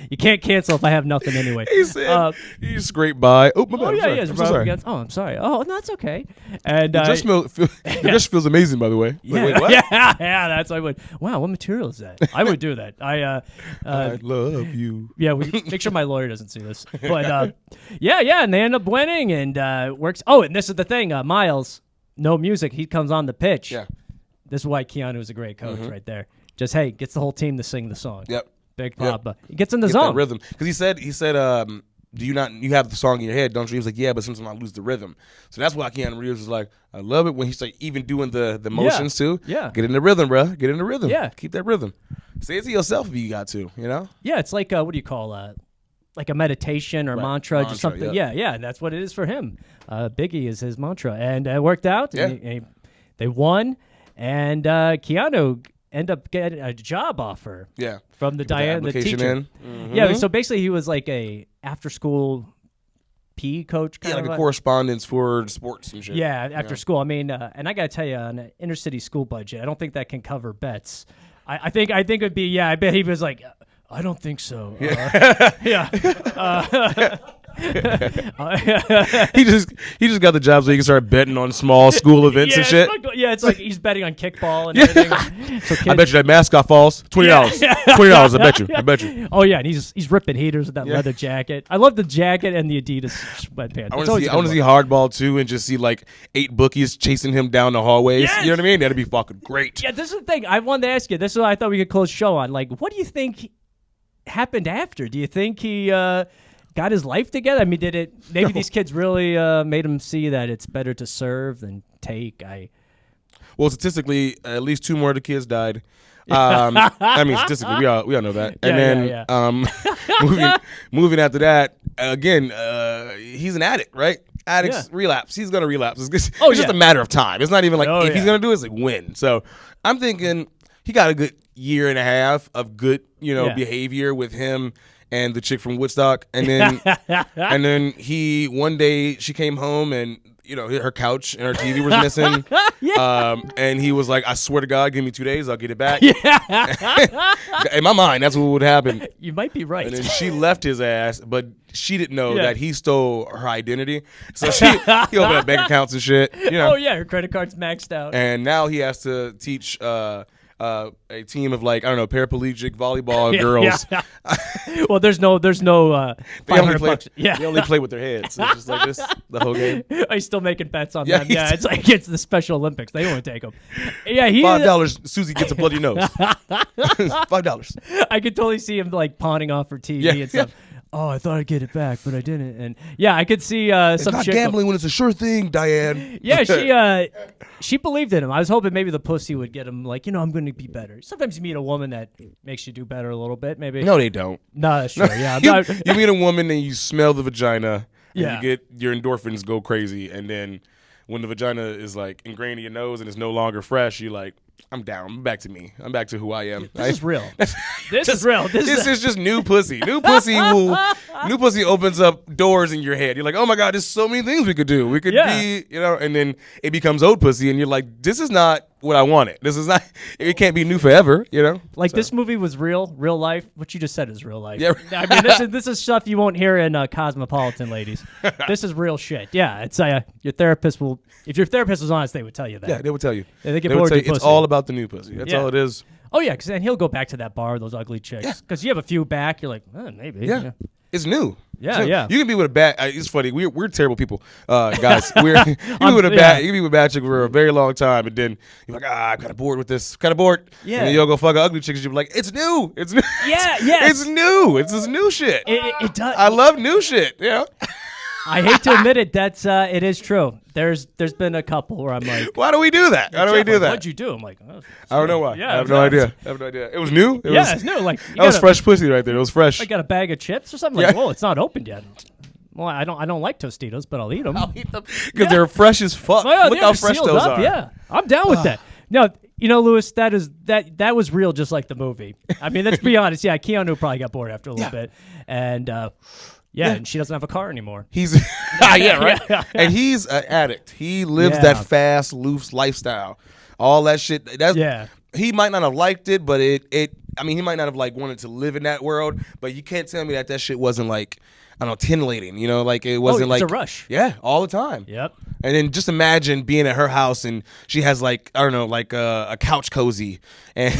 You can't cancel if I have nothing anyway. He said, you scrape by. Oh, my bad. I'm sorry. I'm sorry. Oh, no, it's okay. And your dress feels amazing, by the way. Yeah, like, wait, what? Yeah, that's what I would. Wow, what material is that? I would do that. I love you. Yeah, we make sure my lawyer doesn't see this. But and they end up winning, and works. Oh, and this is the thing, Miles. No music. He comes on the pitch. Yeah. This is why Keanu is a great coach right there. Just, gets the whole team to sing the song. Yep. Big Papa. He gets in the zone. That rhythm. Because he said, do you have the song in your head, don't you? He was like, yeah, but sometimes I lose the rhythm. So that's why Keanu Reeves was like, I love it when he started even doing the motions too. Yeah. Get in the rhythm, bro. Get in the rhythm. Yeah. Keep that rhythm. Say it to yourself if you got to, you know? Yeah, it's like, what do you call like a meditation or mantra, just something. Yeah. Yeah, that's what it is for him. Biggie is his mantra. And it worked out. Yeah. And they won. And Keanu ended up getting a job offer. Yeah. From the Diane, the teacher. Mm-hmm. Yeah, so basically he was like a after-school PE coach. Kind of like a correspondence for sports and shit. Yeah, after school. I mean, and I got to tell you, on an inner-city school budget, I don't think that can cover bets. I think it would be, I bet he was like, I don't think so. Yeah. He just got the job so he can start betting on small school events and shit. It's like he's betting on kickball and everything. So I bet you that mascot falls. $20. $20. I bet you. Oh yeah, and he's ripping heaters with that leather jacket. I love the jacket and the Adidas sweatpants. I want to see Hardball too, and just see like 8 bookies chasing him down the hallways. Yes! You know what I mean? That'd be fucking great. Yeah, this is the thing I wanted to ask you. This is what I thought we could close the show on. Like, what do you think happened after? Do you think he got his life together? I mean, maybe these kids really made him see that it's better to serve than take? Well, statistically, at least 2 more of the kids died. I mean, statistically, we all know that. And then moving after that, again, he's an addict, right? Addicts relapse. He's gonna relapse. It's just a matter of time. It's not even like if he's gonna do it, it's like when. So I'm thinking he got a good year and a half of good, behavior with him and the chick from Woodstock, and then he one day she came home and her couch and her TV was missing, and he was like, I swear to God, give me 2 days, I'll get it back. In my mind, that's what would happen. You might be right. And then she left his ass, but she didn't know that he stole her identity. So he opened up bank accounts and shit. Oh yeah, her credit card's maxed out. And now he has to teach a team of paraplegic volleyball girls. Well, there's no They only play, $500. Yeah, they only play with their heads. It's just like this the whole game. Are you still making bets on Yeah, them? Yeah, it's like it's the Special Olympics. They won't take them. Yeah, $5. Susie gets a bloody nose. $5. I could totally see him like pawning off her TV and stuff. Oh, I thought I'd get it back, but I didn't. And yeah, I could see it's some not chick gambling when it's a sure thing, Diane. Yeah, she believed in him. I was hoping maybe the pussy would get him like, I'm going to be better. Sometimes you meet a woman that makes you do better a little bit, maybe. No, they don't. No, that's true. Yeah, you meet a woman and you smell the vagina, and Yeah. you get your endorphins go crazy, and then when the vagina is like ingrained in your nose and it's no longer fresh, you're like, I'm down. I'm back to me. I'm back to who I am. This is real. This is real. This is just new pussy. New pussy opens up doors in your head. You're like, oh my God, there's so many things we could do. We could be, and then it becomes old pussy, and you're like, this is not what I wanted. This is not. It can't be new forever. This movie was real life. What you just said is real life. Yeah. I mean, this is stuff you won't hear in Cosmopolitan, ladies. This is real shit. Yeah, it's your therapist will. If your therapist was honest, they would tell you that. Yeah, they would tell you. They get bored with your it's pussy. all about the new pussy. That's all it is. Oh yeah, because then he'll go back to that bar, those ugly chicks. Because you have a few back, you're like, maybe. Yeah. It's new. Yeah, so yeah. You can be with a bad. It's funny. We're terrible people, guys. You can be with a bad chick for a very long time, and then you're like, I'm kind of bored with this. Kind of bored. Yeah. And then you'll go fuck an ugly chick, and you're like, it's new. It's new. Yeah, yeah. It's new. It's this new shit. It does. I love new shit. Yeah. I hate to admit it. That's it is true. There's been a couple where I'm like, why do we do that? How do we do that? What'd you do? I'm like, I don't know why. Yeah, I have no idea. It was new. It's new. Like that was fresh pussy right there. It was fresh. I got a bag of chips or something. Like, whoa, it's not opened yet. Well, I don't like Tostitos, but I'll eat them. Because they're fresh as fuck. Look how fresh those are. Yeah, I'm down with that. No, Louis, that was real, just like the movie. I mean, let's be honest. Yeah, Keanu probably got bored after a little bit, and and she doesn't have a car anymore. He's right. And he's an addict. He lives that fast, loose lifestyle. All that shit. He might not have liked it, but he might not have wanted to live in that world. But you can't tell me that shit wasn't titillating. It wasn't it's a rush. Yeah, all the time. Yep. And then just imagine being at her house and she has a couch cozy and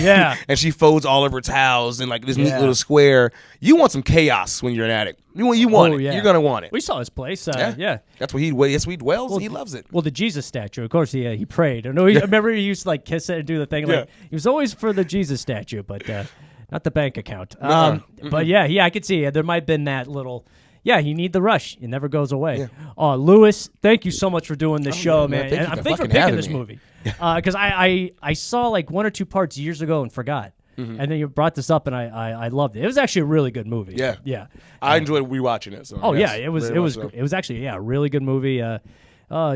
and she folds all of her towels in this neat little square. You want some chaos when you're an addict. You want it. Yeah. You're gonna want it. We saw his place. Yeah. That's where he dwells. Well, he loves it. Well, the Jesus statue, of course, he prayed. I remember he used to kiss it and do the thing. He was always for the Jesus statue, but not the bank account. But I could see there might have been that little. Yeah, you need the rush. It never goes away. Yeah. Louis, thank you so much for doing this show, man. And thanks for picking this movie. Because I saw 1 or 2 parts years ago and forgot. Mm-hmm. And then you brought this up, and I loved it. It was actually a really good movie. Yeah, yeah. I enjoyed rewatching it. So it was actually a really good movie.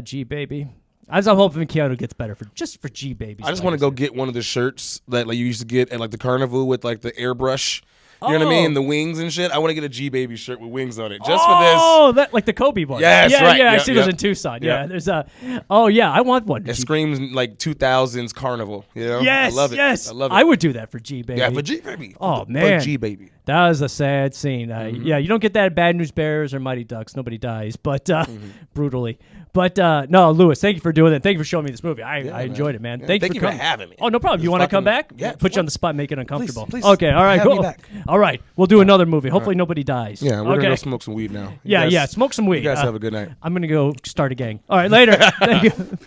G Baby. I was hoping Keanu gets better for G Baby. I just want to go get one of the shirts that you used to get at the carnival with the airbrush. You know what I mean? The wings and shit. I want to get a G Baby shirt with wings on it just for this. Oh, that the Kobe one. Yes, right. Yeah, I see those in Tucson. Yeah, there's a. Oh yeah, I want one. It screams 2000s carnival. Yes, I love it. Yes, I love it. I would do that for G Baby. Yeah, for G Baby. Oh man, for G Baby. That was a sad scene. Yeah, you don't get that at Bad News Bears or Mighty Ducks. Nobody dies, but brutally. But no, Louis, thank you for doing it. Thank you for showing me this movie. I enjoyed it, man. Yeah, thank you for having me. Oh, no problem. You want to come back? Yeah. Put you on the spot, make it uncomfortable. Please, okay, all right, have cool. me back. All right, we'll do another movie. Hopefully nobody dies. Yeah, we're gonna go smoke some weed now. Yeah, smoke some weed. You guys have a good night. I'm gonna go start a gang. All right, later. Thank you.